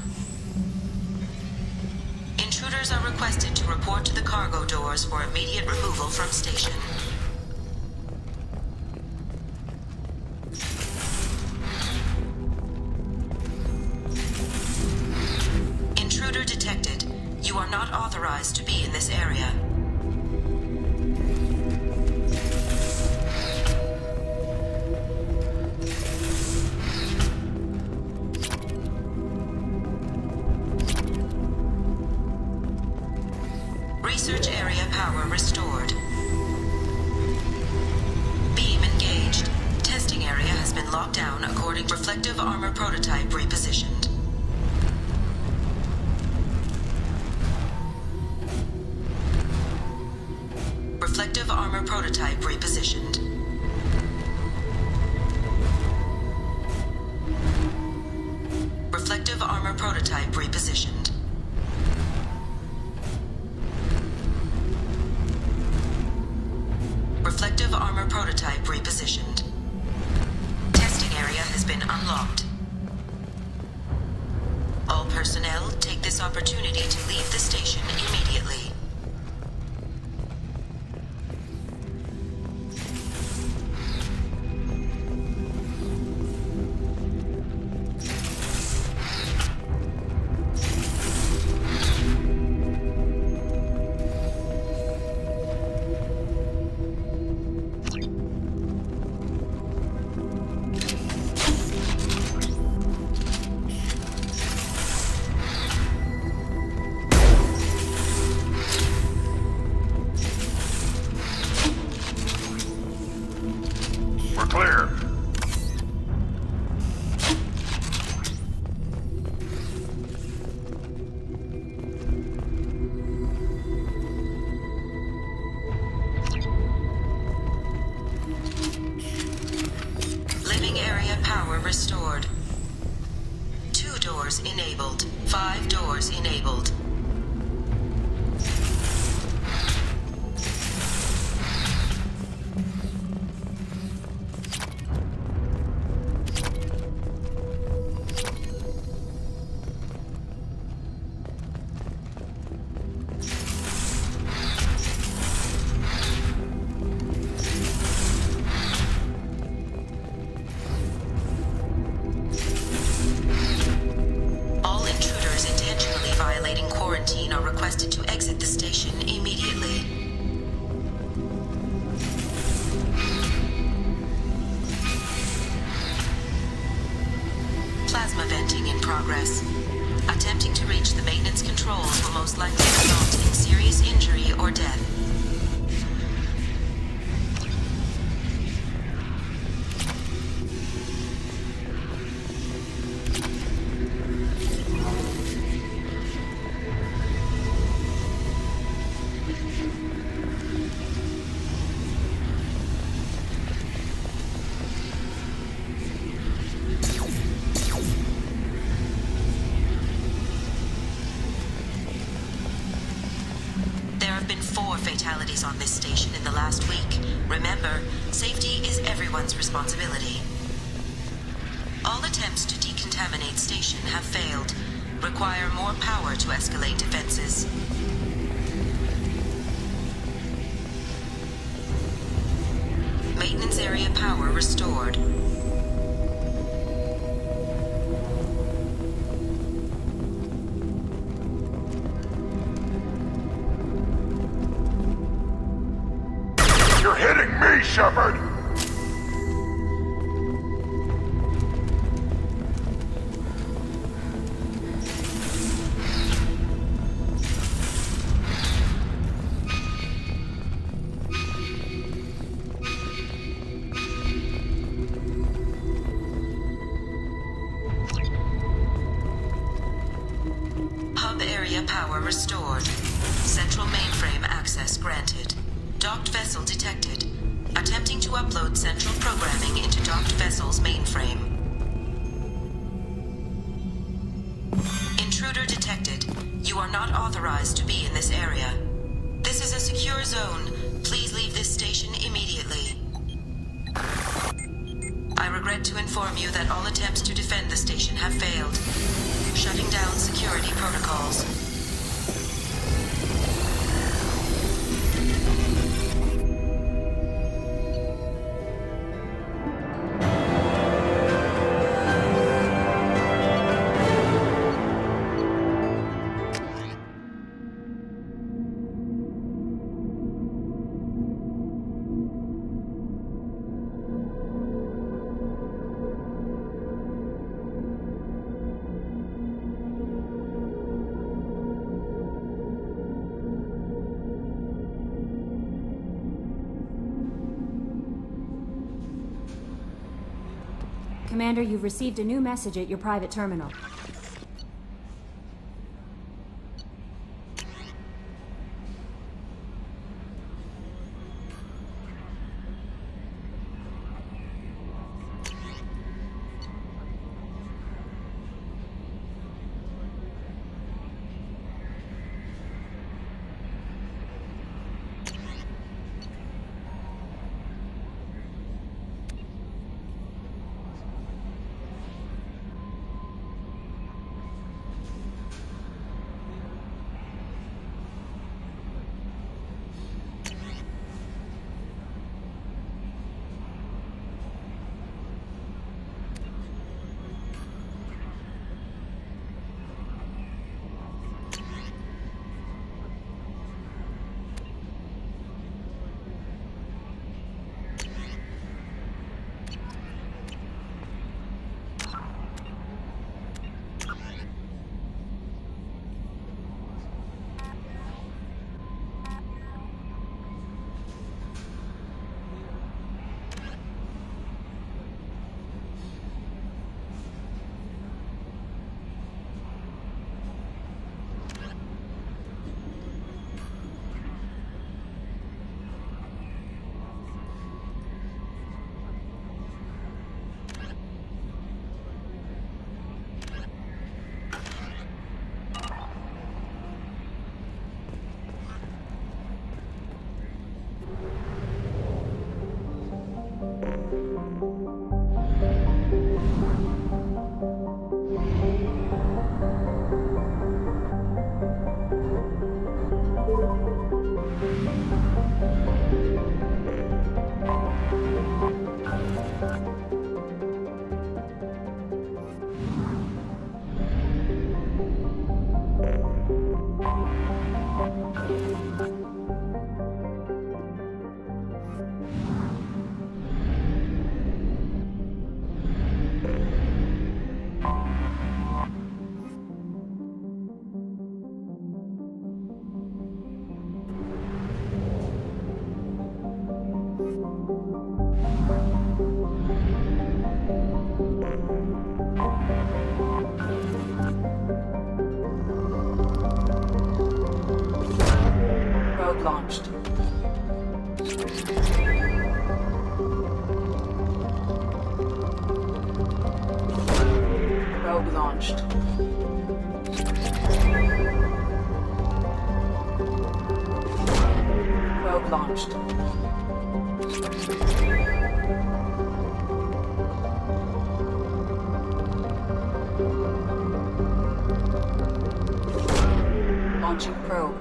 Intruders are requested to report to the cargo doors for immediate removal from station. Intruder detected. You are not authorized to be in this area. Research area power restored. Beam engaged. Testing area has been locked down according to reflective armor prototype repositioned. Reflective armor prototype repositioned. Reflective armor prototype repositioned. Reflective armor prototype repositioned. Testing area has been unlocked. All personnel take this opportunity to leave the station immediately. Restored. 2 doors enabled. 5 doors enabled. Are requested to exit the station immediately. Plasma venting in progress. Attempting to reach the maintenance controls will most likely result in serious injury or death. Fatalities on this station in the last week. Remember, safety is everyone's responsibility. All attempts to decontaminate station have failed. Require more power to escalate defenses. Maintenance area power restored. You're hitting me, Shepard! Hub area power restored. Central mainframe access granted. Docked vessel detected. Attempting to upload central programming into docked vessel's mainframe. Intruder detected. You are not authorized to be in this area. This is a secure zone. Please leave this station immediately. I regret to inform you that all attempts to defend the station have failed. Shutting down security protocols. Commander, you've received a new message at your private terminal. Launched. Probe launched. Probe launched. Launching probe.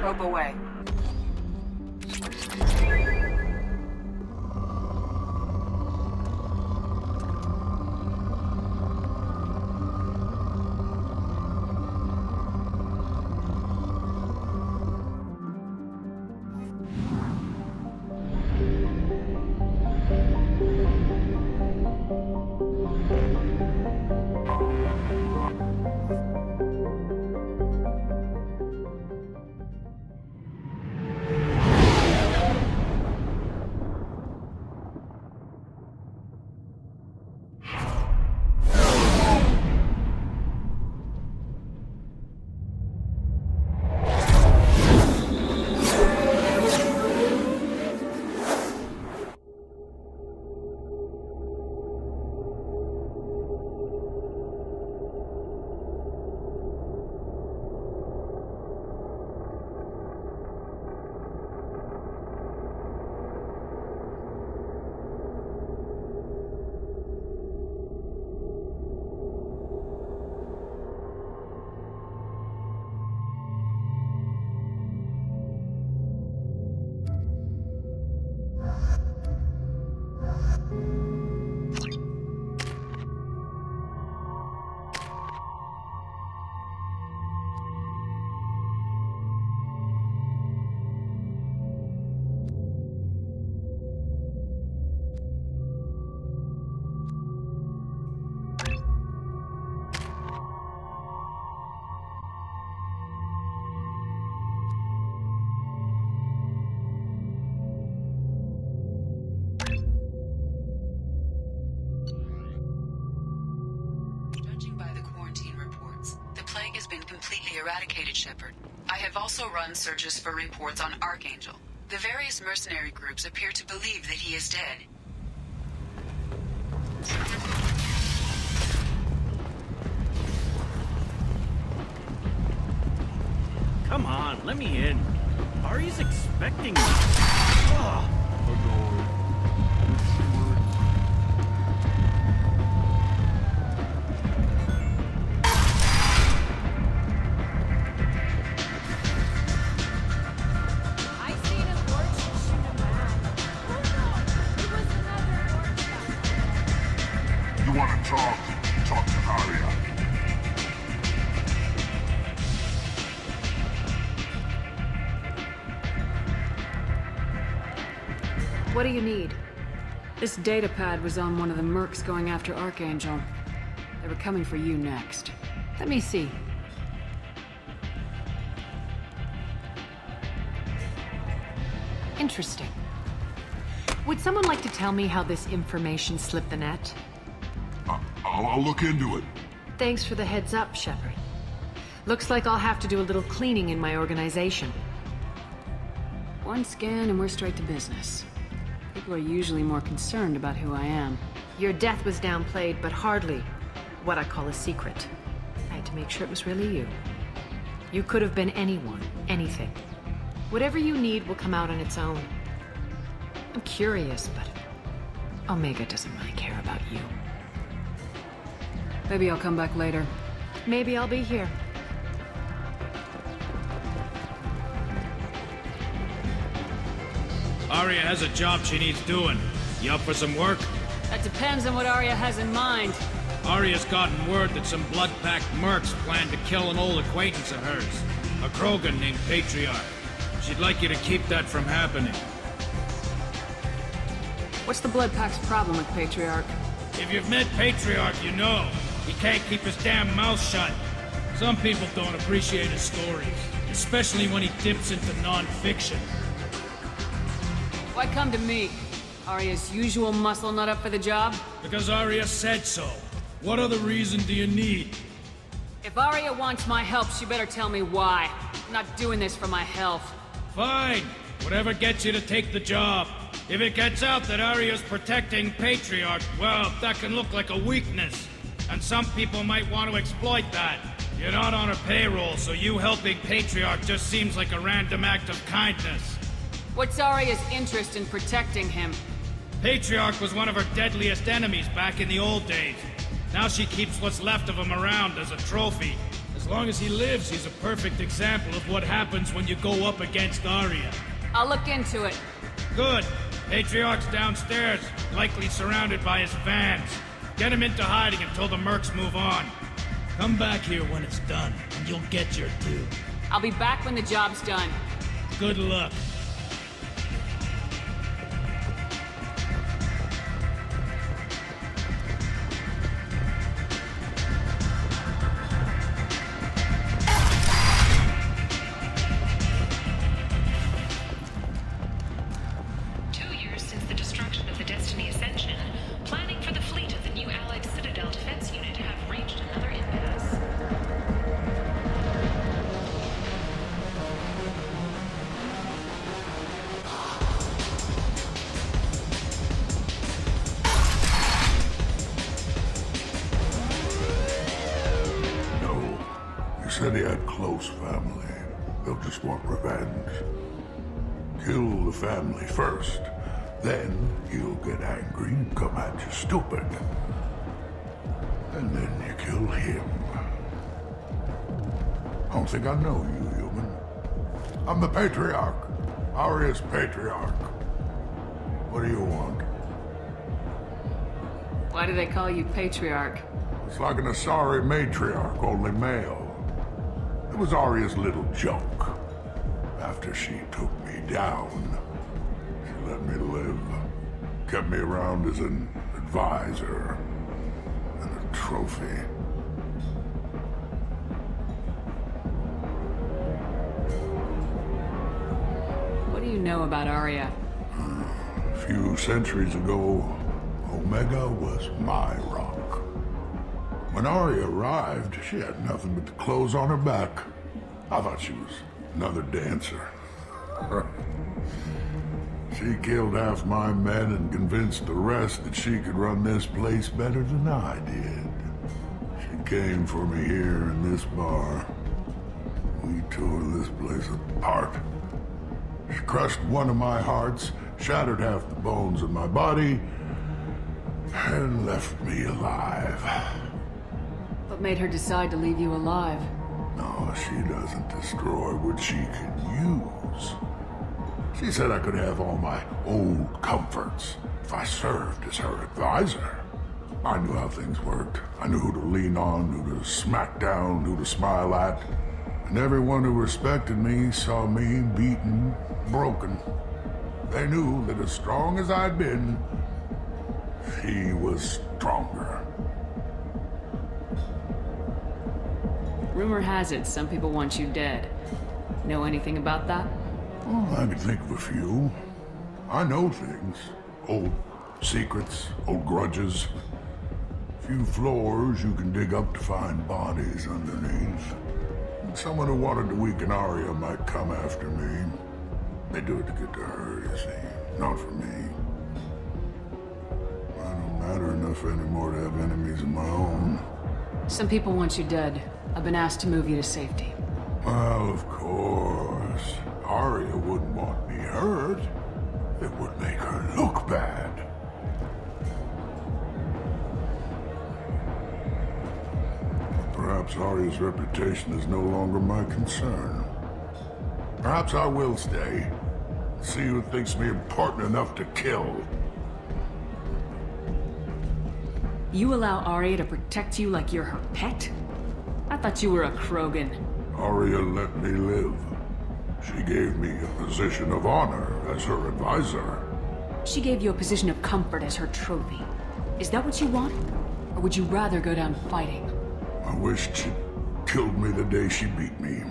Probe away. completely eradicated, Shepard. I have also run searches for reports on Archangel. The various mercenary groups appear to believe that he is dead. Come on, let me in. Ari's expecting me. Oh. You want to talk? Talk to Aria. What do you need? This data pad was on one of the mercs going after Archangel. They were coming for you next. Let me see. Interesting. Would someone like to tell me how this information slipped the net? I'll look into it. Thanks for the heads up, Shepard. Looks like I'll have to do a little cleaning in my organization. One scan and we're straight to business. People are usually more concerned about who I am. Your death was downplayed, but hardly what I call a secret. I had to make sure it was really you. You could have been anyone, anything. Whatever you need will come out on its own. I'm curious, but Omega doesn't really care about you. Maybe I'll come back later. Maybe I'll be here. Aria has a job she needs doing. You up for some work? That depends on what Arya has in mind. Aria's gotten word that some blood-packed mercs plan to kill an old acquaintance of hers, a Krogan named Patriarch. She'd like you to keep that from happening. What's the Blood Pack's problem with Patriarch? If you've met Patriarch, you know. He can't keep his damn mouth shut. Some people don't appreciate his stories, especially when he dips into non-fiction. Why come to me? Arya's usual muscle not up for the job? Because Arya said so. What other reason do you need? If Arya wants my help, she better tell me why. I'm not doing this for my health. Fine. Whatever gets you to take the job. If it gets out that Arya's protecting Patriarch, well, that can look like a weakness. And some people might want to exploit that. You're not on her payroll, so you helping Patriarch just seems like a random act of kindness. What's Arya's interest in protecting him? Patriarch was one of her deadliest enemies back in the old days. Now she keeps what's left of him around as a trophy. As long as he lives, he's a perfect example of what happens when you go up against Arya. I'll look into it. Good. Patriarch's downstairs, likely surrounded by his fans. Get him into hiding until the mercs move on. Come back here when it's done, and you'll get your due. I'll be back when the job's done. Good luck. Said he had close family. They'll just want revenge. Kill the family first. Then he'll get angry and come at you stupid. And then you kill him. I don't think I know you, human. I'm the Patriarch. Arya's Patriarch. What do you want? Why do they call you Patriarch? It's like an Asari matriarch, only male. It was Arya's little joke. After she took me down, she let me live. Kept me around as an advisor and a trophy. What do you know about Arya? A few centuries ago, Omega was my rock. When Arya arrived, she had nothing but the clothes on her back. I thought she was another dancer. She killed half my men and convinced the rest that she could run this place better than I did. She came for me here in this bar. We tore this place apart. She crushed one of my hearts, shattered half the bones in my body, and left me alive. What made her decide to leave you alive? No, she doesn't destroy what she can use. She said I could have all my old comforts if I served as her advisor. I knew how things worked. I knew who to lean on, who to smack down, who to smile at. And everyone who respected me saw me beaten, broken. They knew that as strong as I'd been, she was stronger. Rumor has it some people want you dead. Know anything about that? Oh, I can think of a few. I know things. Old secrets, old grudges. Few floors you can dig up to find bodies underneath. Someone who wanted to weaken Arya might come after me. They do it to get to her, you see. Not for me. I don't matter enough anymore to have enemies of my own. Some people want you dead. I've been asked to move you to safety. Well, of course. Arya wouldn't want me hurt. It would make her look bad. Perhaps Arya's reputation is no longer my concern. Perhaps I will stay. See who thinks me important enough to kill. You allow Arya to protect you like you're her pet? I thought you were a Krogan. Arya let me live. She gave me a position of honor as her advisor. She gave you a position of comfort as her trophy. Is that what you want? Or would you rather go down fighting? I wished she'd killed me the day she beat me.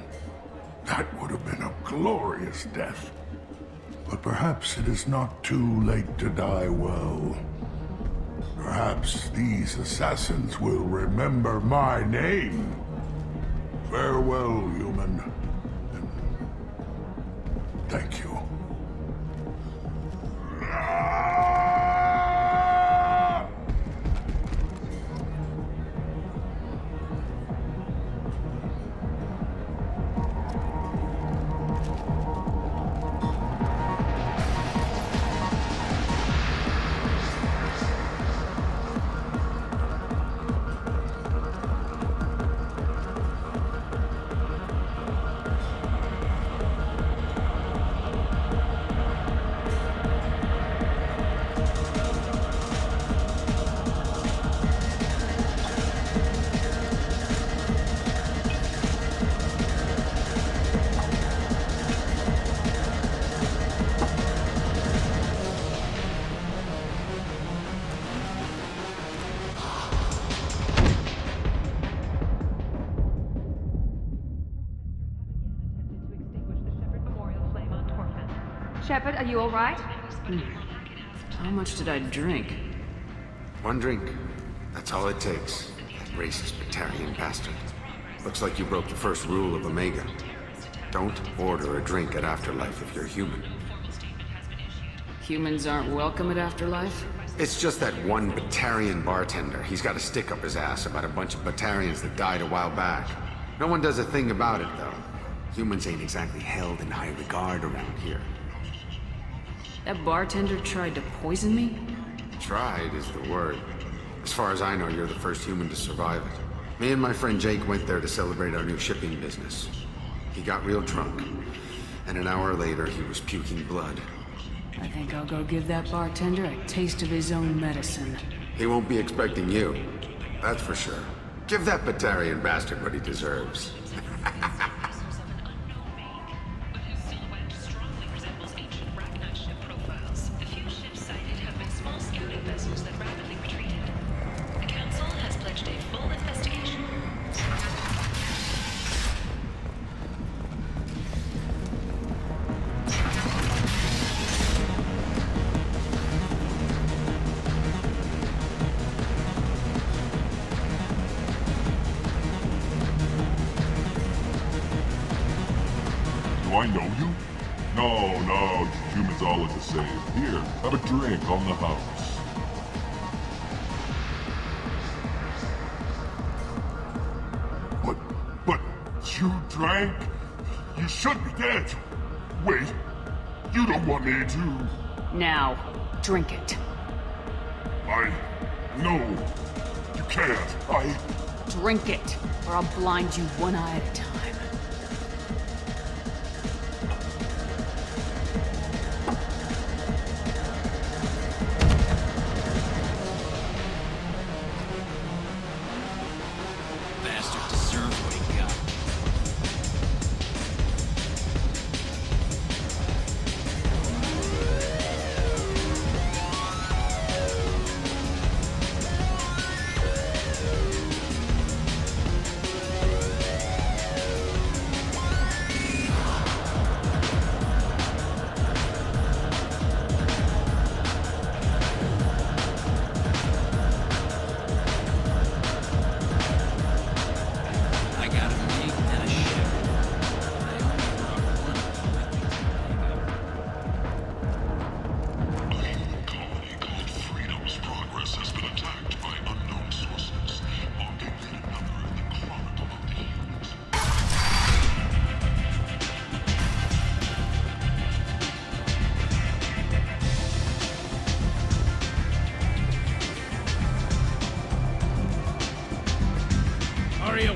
That would have been a glorious death. But perhaps it is not too late to die well. Perhaps these assassins will remember my name. Farewell, human. And thank you. Shepard, are you all right? How much did I drink? One drink. That's all it takes. That racist Batarian bastard. Looks like you broke the first rule of Omega. Don't order a drink at Afterlife if you're human. Humans aren't welcome at Afterlife? It's just that one Batarian bartender. He's got a stick up his ass about a bunch of Batarians that died a while back. No one does a thing about it, though. Humans ain't exactly held in high regard around here. That bartender tried to poison me? Tried is the word. As far as I know, you're the first human to survive it. Me and my friend Jake went there to celebrate our new shipping business. He got real drunk, and an hour later he was puking blood. I think I'll go give that bartender a taste of his own medicine. He won't be expecting you, that's for sure. Give that Batarian bastard what he deserves. Do I know you? No, humans all look the same. Here, have a drink on the house. But you drank? You should be dead. Wait, you don't want me to... Now, drink it. No, you can't. Drink it, or I'll blind you one eye at a time. Bastard deserves what he got.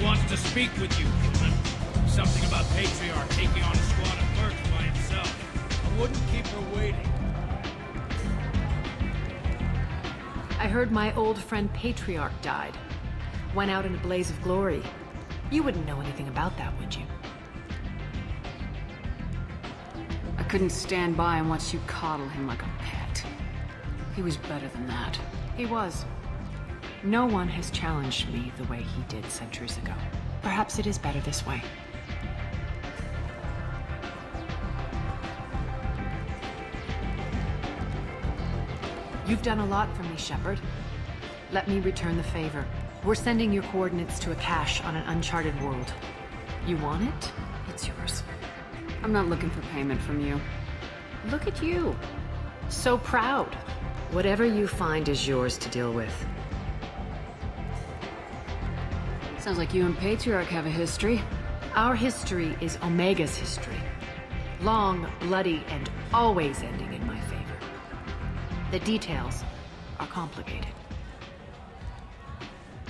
Wants to speak with you, human. Something about Patriarch taking on a squad of mercs by himself. I wouldn't keep her waiting. I heard my old friend Patriarch died. Went out in a blaze of glory. You wouldn't know anything about that, would you? I couldn't stand by and watch you coddle him like a pet. He was better than that. He was. No one has challenged me the way he did centuries ago. Perhaps it is better this way. You've done a lot for me, Shepard. Let me return the favor. We're sending your coordinates to a cache on an uncharted world. You want it? It's yours. I'm not looking for payment from you. Look at you. So proud. Whatever you find is yours to deal with. Sounds like you and Patriarch have a history. Our history is Omega's history. Long, bloody, and always ending in my favor. The details are complicated.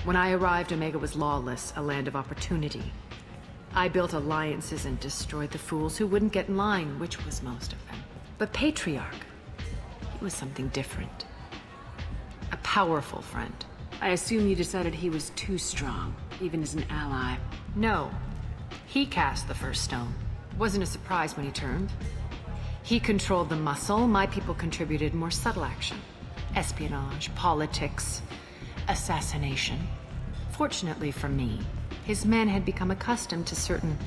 When I arrived, Omega was lawless, a land of opportunity. I built alliances and destroyed the fools who wouldn't get in line, which was most of them. But Patriarch, he was something different. A powerful friend. I assume you decided he was too strong, even as an ally. No. He cast the first stone. Wasn't a surprise when he turned. He controlled the muscle. My people contributed more subtle action. Espionage, politics, assassination. Fortunately for me, his men had become accustomed to certain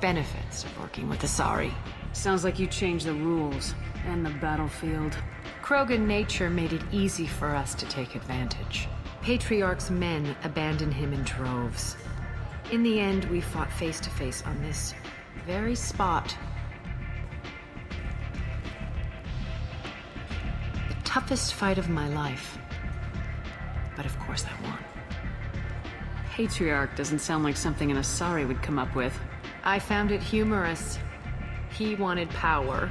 benefits of working with Asari. Sounds like you changed the rules and the battlefield. Krogan nature made it easy for us to take advantage. Patriarch's men abandoned him in droves. In the end, we fought face to face on this very spot. The toughest fight of my life. But of course I won. Patriarch doesn't sound like something an Asari would come up with. I found it humorous. He wanted power,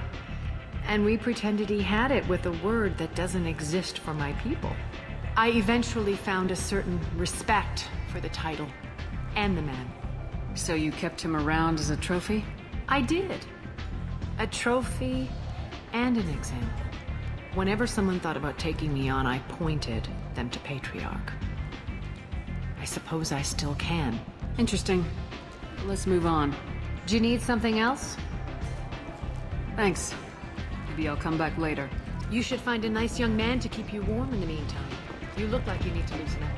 and we pretended he had it with a word that doesn't exist for my people. I eventually found a certain respect for the title and the man. So you kept him around as a trophy? I did. A trophy and an example. Whenever someone thought about taking me on, I pointed them to Patriarch. I suppose I still can. Interesting. Let's move on. Do you need something else? Thanks. Maybe I'll come back later. You should find a nice young man to keep you warm in the meantime. You look like you need to loosen up.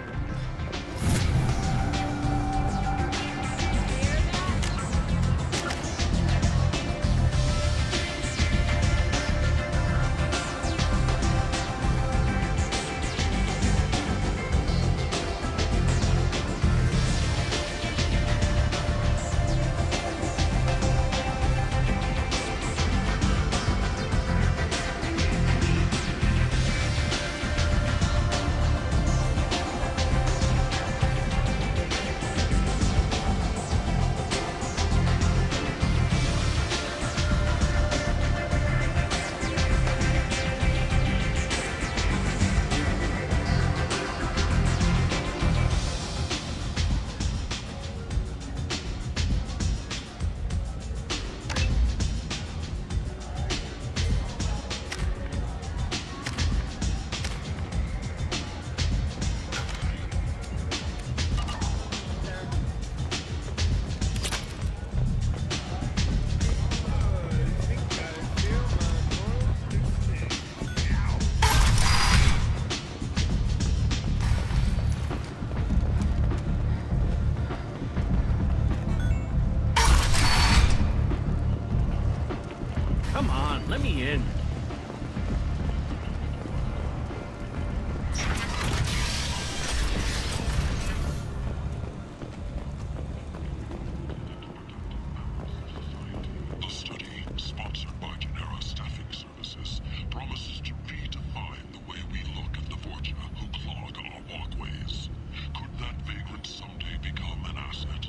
Come on, let me in. The study, sponsored by Genera Staffing Services, promises to redefine the way we look at the Vorcha who clog our walkways. Could that vagrant someday become an asset?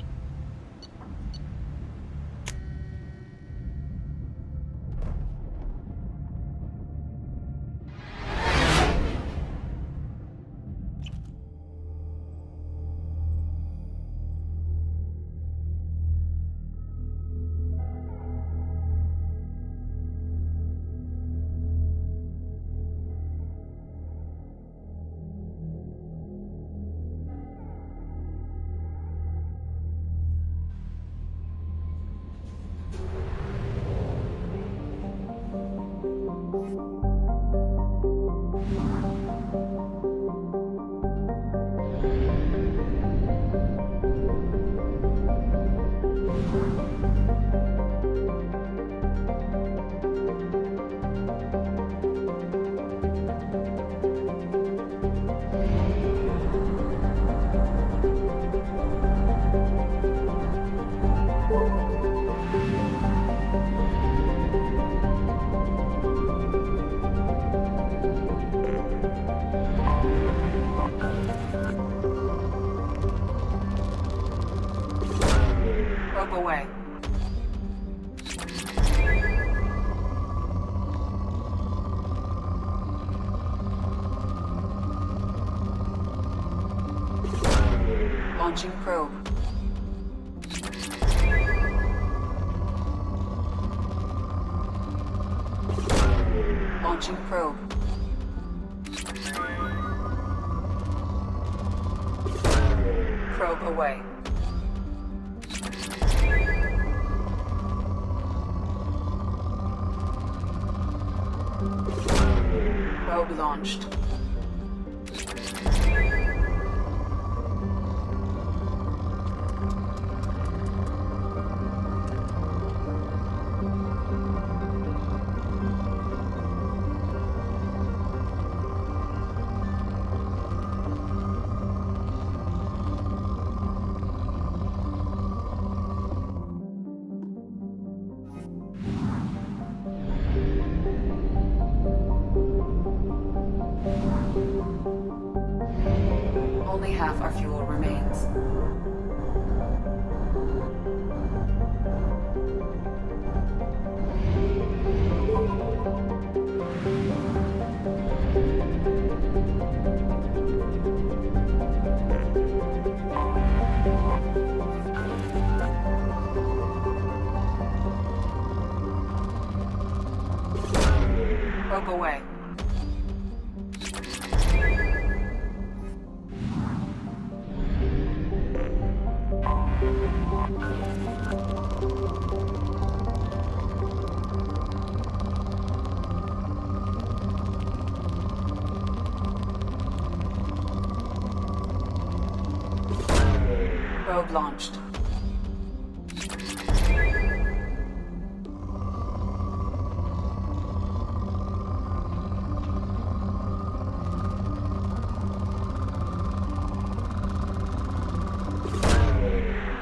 Probe away. Launching probe. Launching probe. Probe away. Probe launched. Only half our fuel remains. Probe away. Probe launched.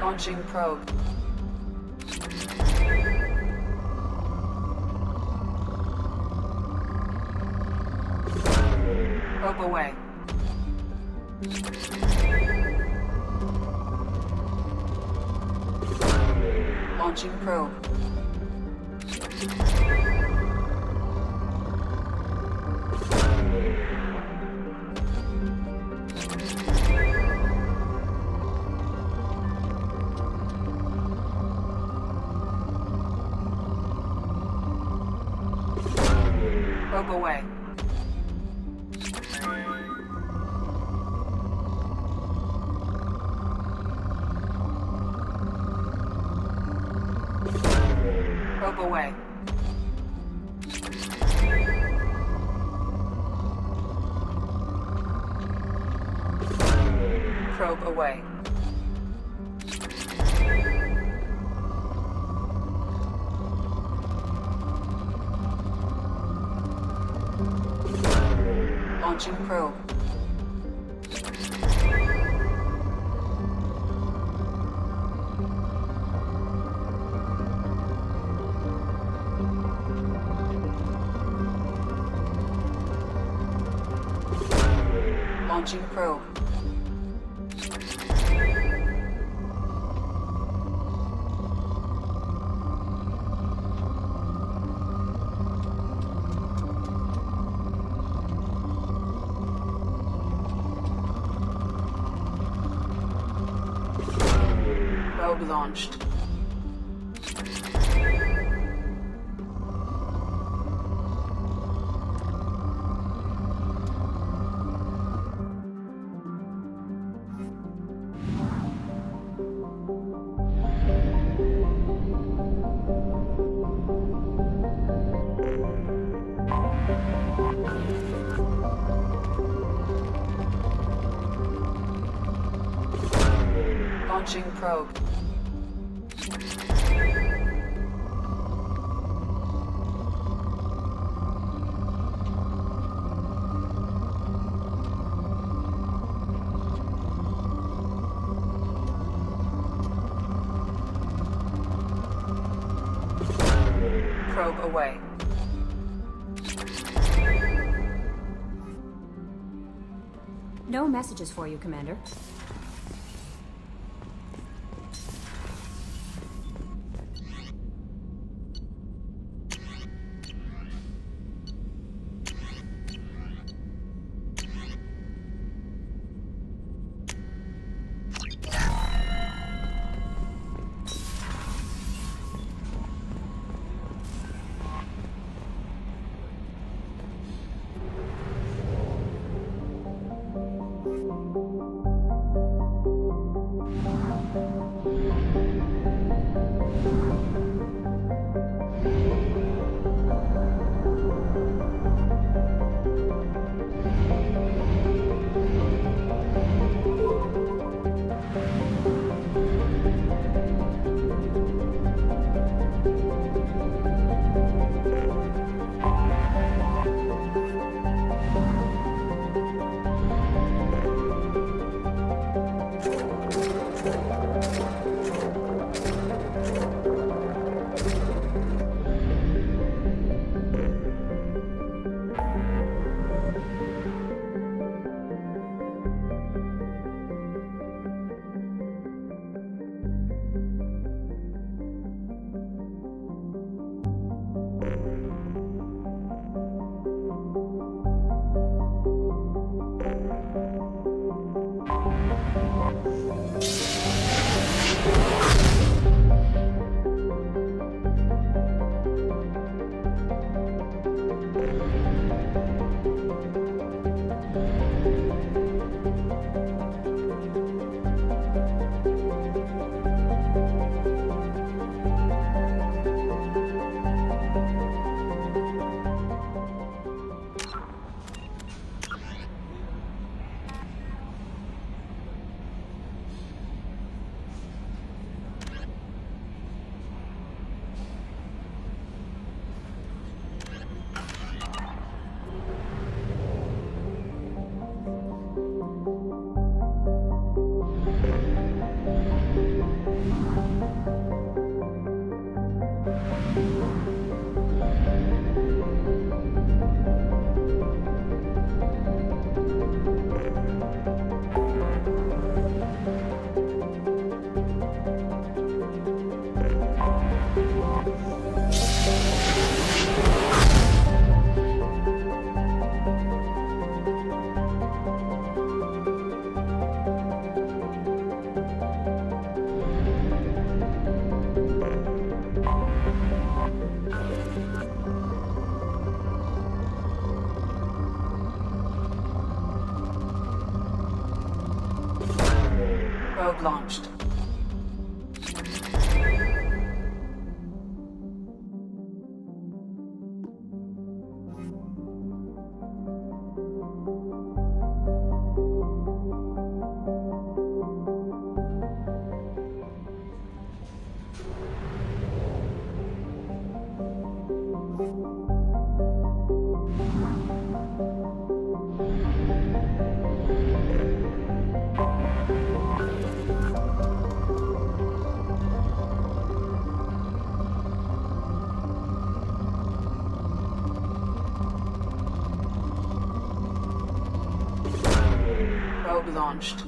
Launching probe. Probe away. Launching probe. Probe away. Probe away. Probe away. Launching probe. Launching probe. Probe launched. Launching probe. Probe away. No messages for you, Commander. Probe launched. Probe launched.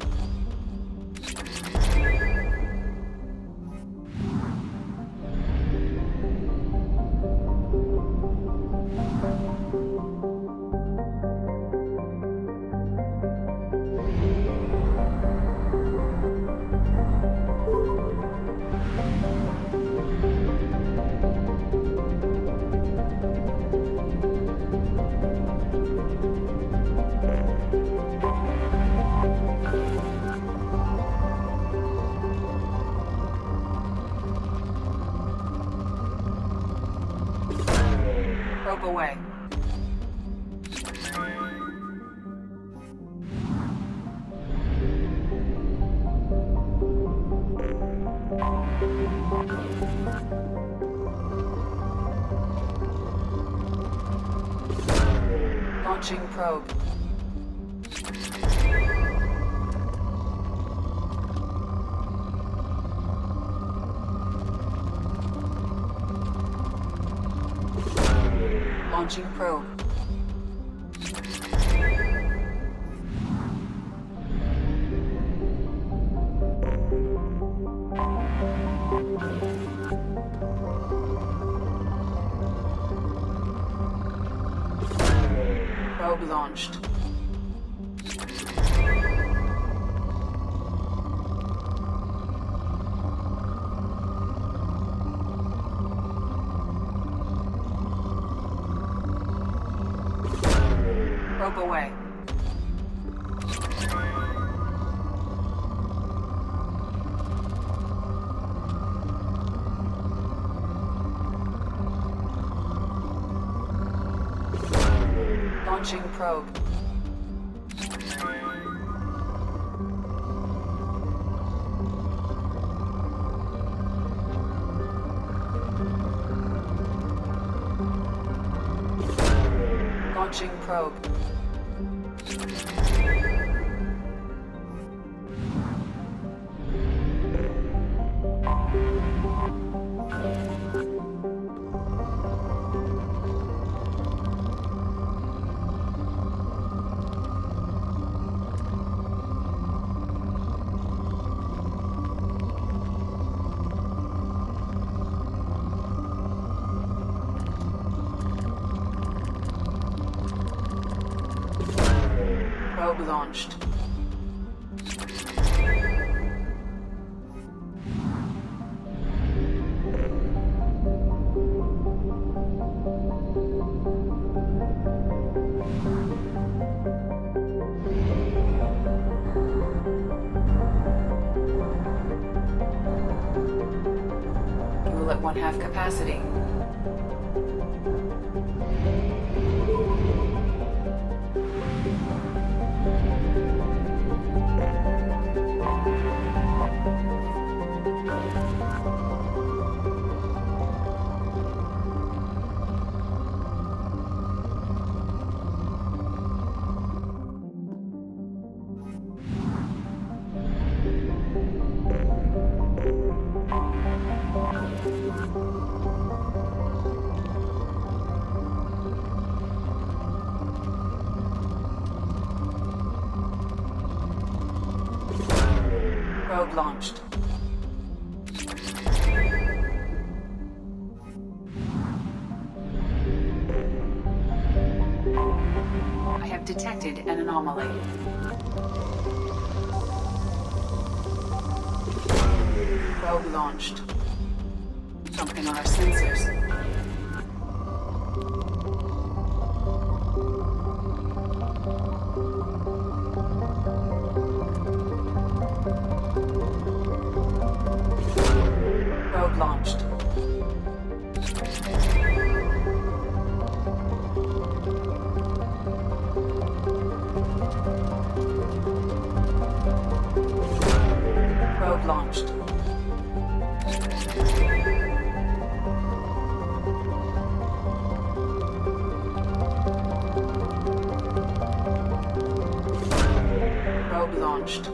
Probe away. Launching probe. Launching probe. Probe launched. Probe away. Launching probe. Launching probe. Probe launched. Fuel at 1/2 capacity. Probe launched. I have detected an anomaly. Probe launched. Something on our sensors. Probe launched. Probe launched. Probe launched.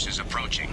forces approaching.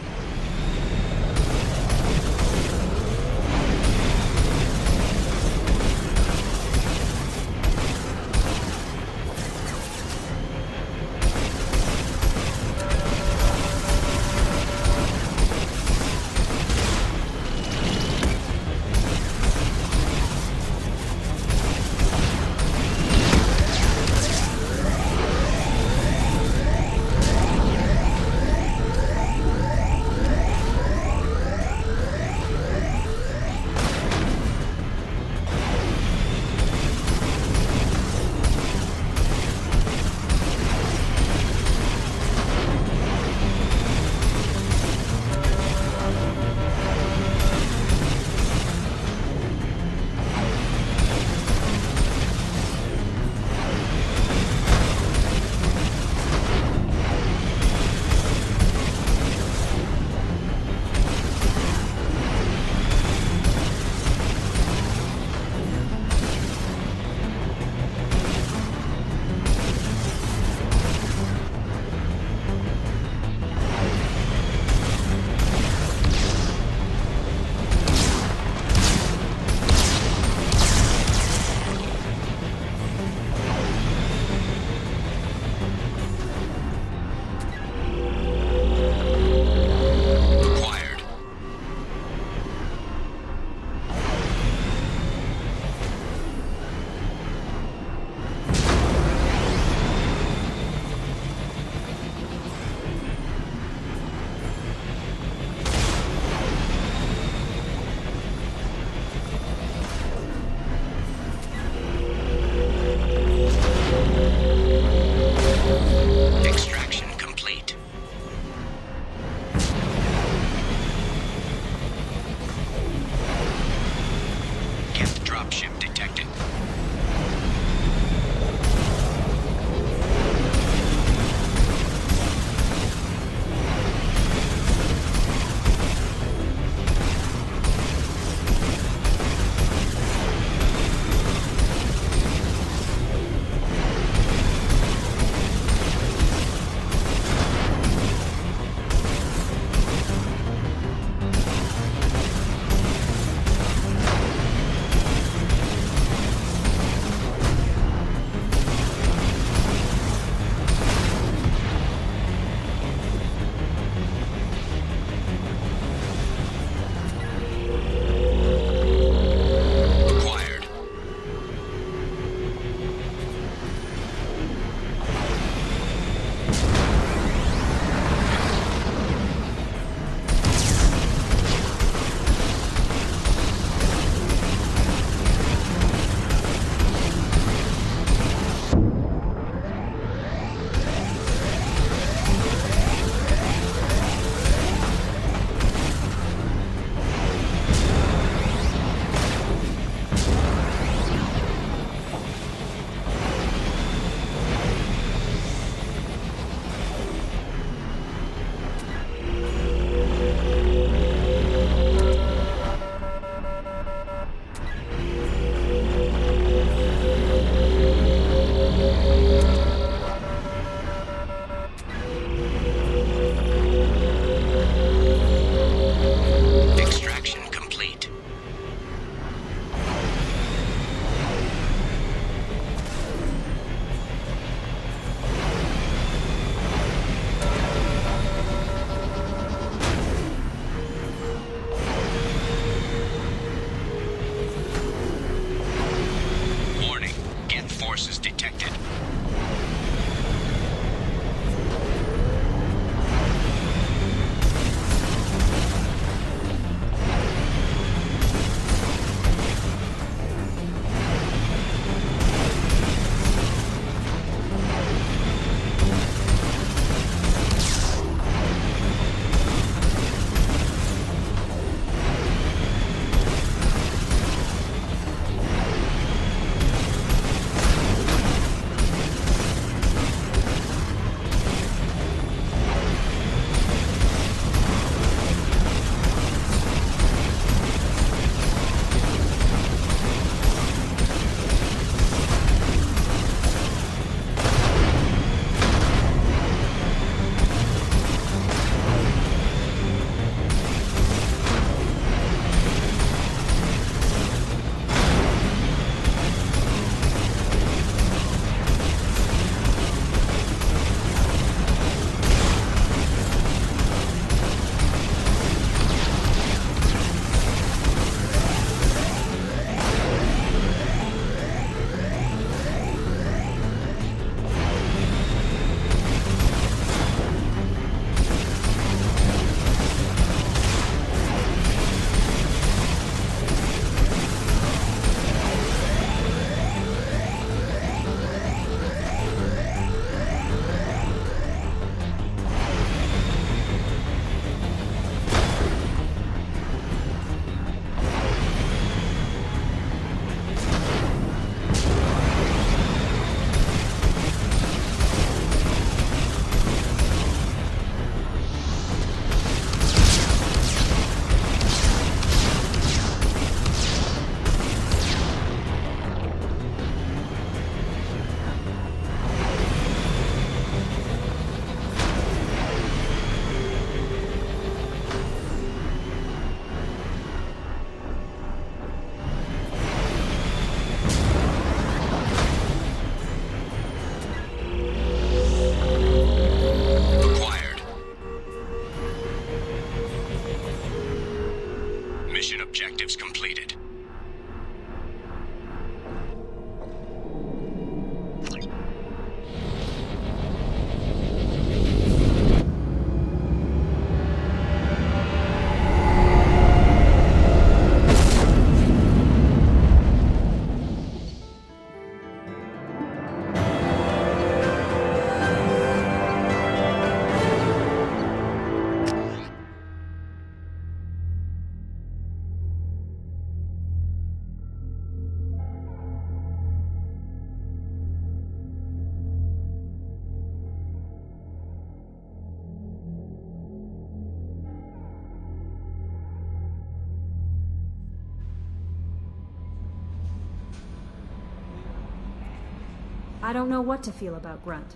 I don't know what to feel about Grunt.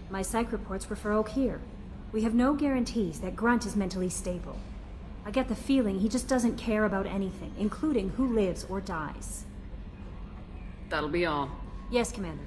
My psych reports refer Oak here. We have no guarantees that Grunt is mentally stable. I get the feeling he just doesn't care about anything, including who lives or dies. That'll be all. Yes, Commander.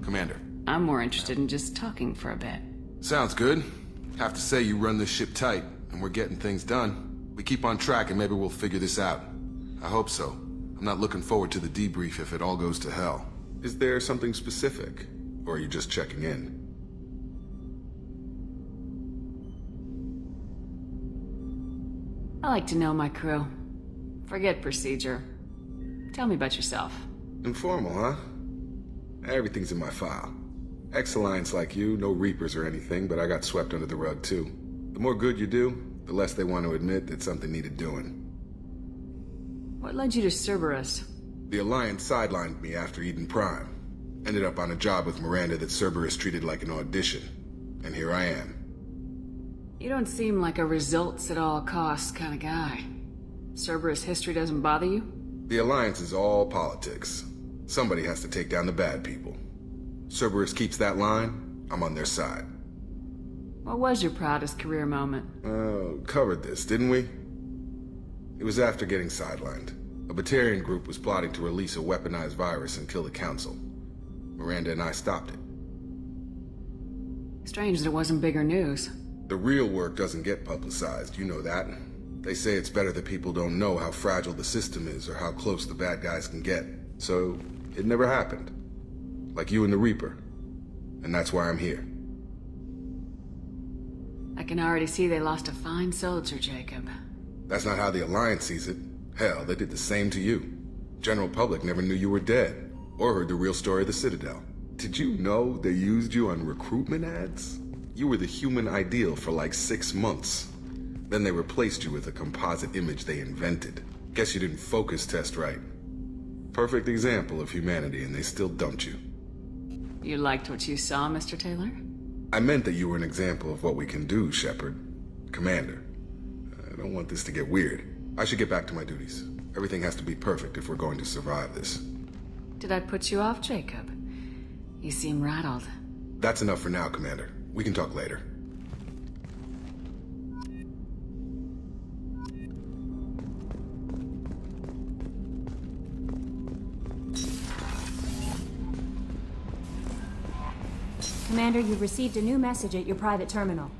Commander. I'm more interested in just talking for a bit. Sounds good. Have to say you run this ship tight, and we're getting things done. We keep on track and maybe we'll figure this out. I hope so. I'm not looking forward to the debrief if it all goes to hell. Is there something specific? Or are you just checking in? I like to know my crew. Forget procedure. Tell me about yourself. Informal, huh? Everything's in my file. Ex-Alliance like you, no Reapers or anything, but I got swept under the rug too. The more good you do, the less they want to admit that something needed doing. What led you to Cerberus? The Alliance sidelined me after Eden Prime. Ended up on a job with Miranda that Cerberus treated like an audition. And here I am. You don't seem like a results at all costs kind of guy. Cerberus history doesn't bother you? The Alliance is all politics. Somebody has to take down the bad people. Cerberus keeps that line, I'm on their side. What was your proudest career moment? Covered this, didn't we? It was after getting sidelined. A Batarian group was plotting to release a weaponized virus and kill the Council. Miranda and I stopped it. Strange that it wasn't bigger news. The real work doesn't get publicized, you know that. They say it's better that people don't know how fragile the system is or how close the bad guys can get. So, it never happened. Like you and the Reaper. And that's why I'm here. I can already see they lost a fine soldier, Jacob. That's not how the Alliance sees it. Hell, they did the same to you. General public never knew you were dead, or heard the real story of the Citadel. Did you know they used you on recruitment ads? You were the human ideal for like 6 months. Then they replaced you with a composite image they invented. Guess you didn't focus test right. Perfect example of humanity, and they still dumped you. You liked what you saw, Mr. Taylor? I meant that you were an example of what we can do, Shepard. Commander. I don't want this to get weird. I should get back to my duties. Everything has to be perfect if we're going to survive this. Did I put you off, Jacob? You seem rattled. That's enough for now, Commander. We can talk later. Commander, you've received a new message at your private terminal.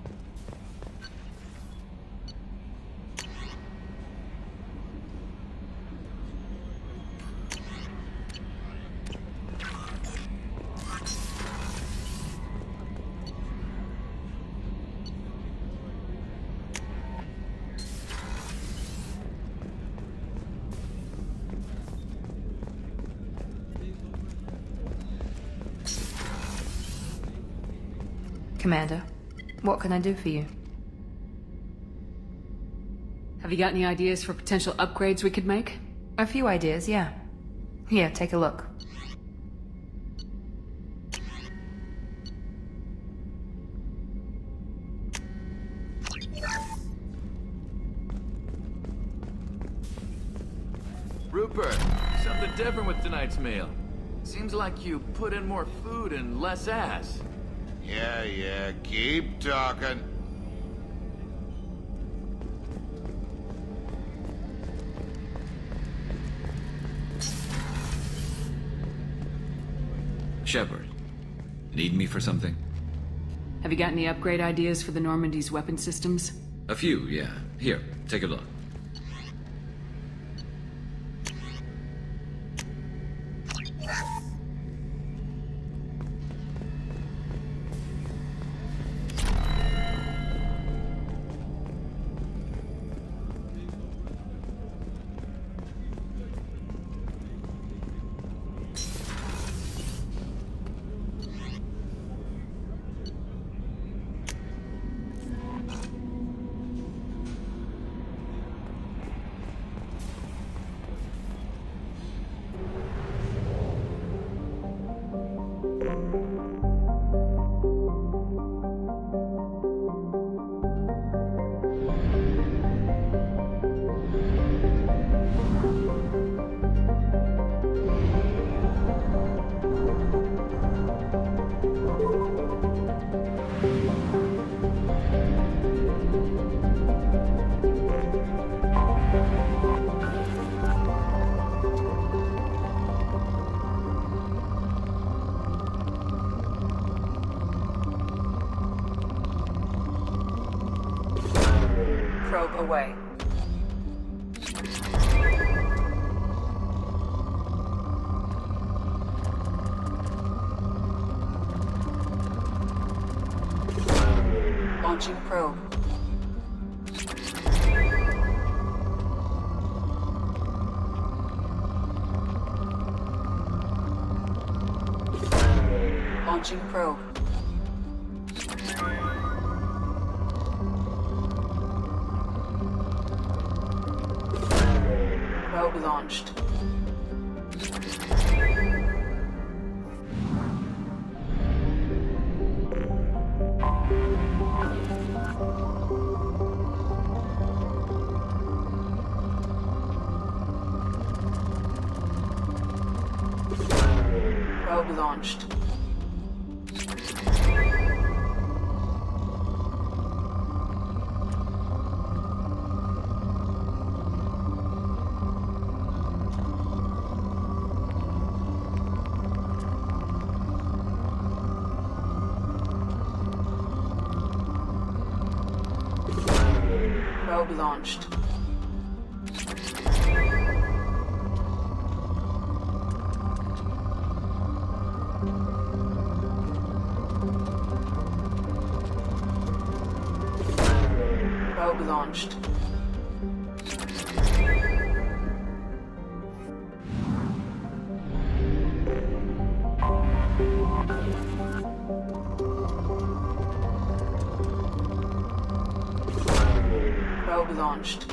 Commander, what can I do for you? Have you got any ideas for potential upgrades we could make? A few ideas, yeah. Here, take a look. Rupert, something different with tonight's meal. Seems like you put in more food and less ass. Yeah, keep talking. Shepard, need me for something? Have you got any upgrade ideas for the Normandy's weapon systems? A few, yeah. Here, take a look. Probe away. Launching probe. Launching probe. Probe launched. Probe launched. Probe launched. Probe launched. Probe launched.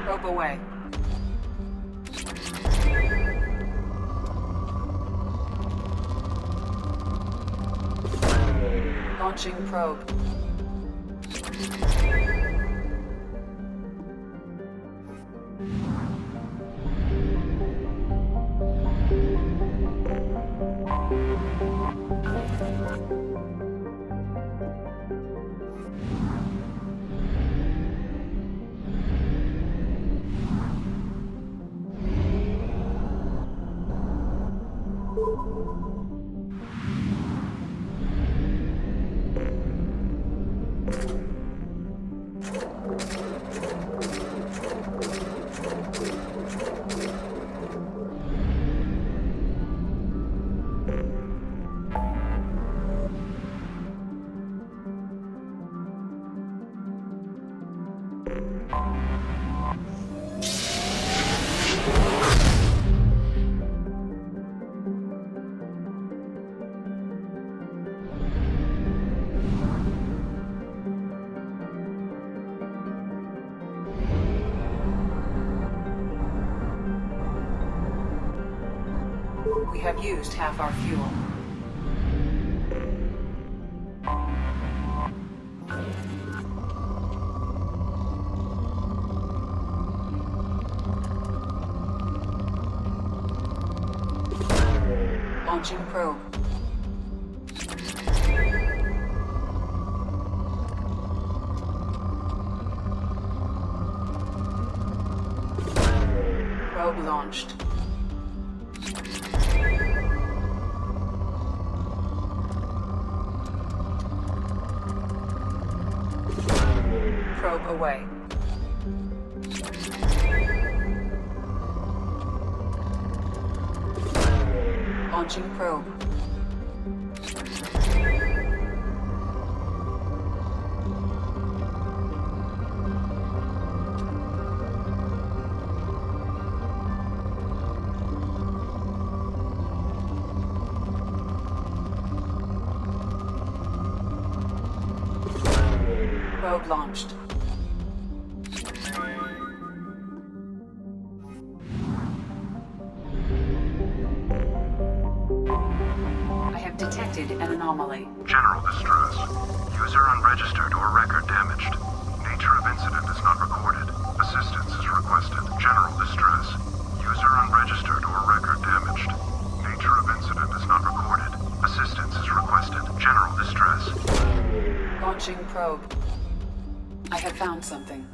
Probe away. Launching probe. We have used half our fuel. Launching probe. Probe launched. Probe away. Launching probe. Probe launched. I have detected an anomaly. General distress. User unregistered or record damaged. Nature of incident is not recorded. Assistance is requested. General distress. User unregistered or record damaged. Nature of incident is not recorded. Assistance is requested. General distress. Launching probe. I have found something.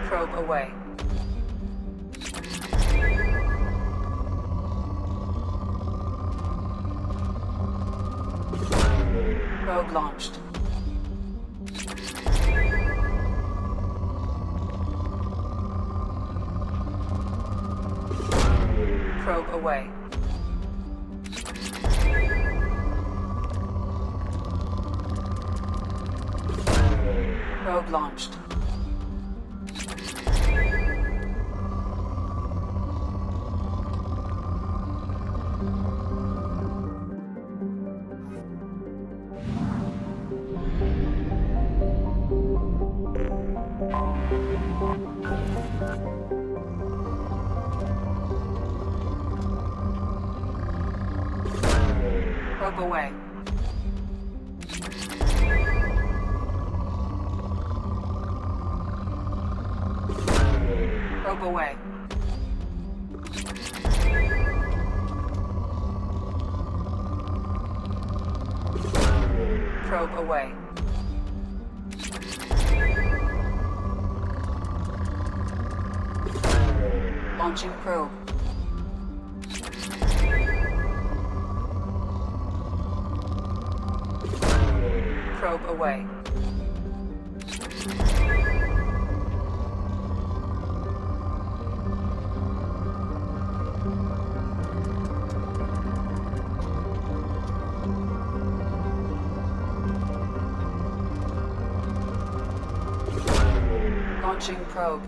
Probe away. Probe launched. Probe away. Probe launched. Probe away. Probe away. Probe away. Launching probe. Probe away. Launching probe.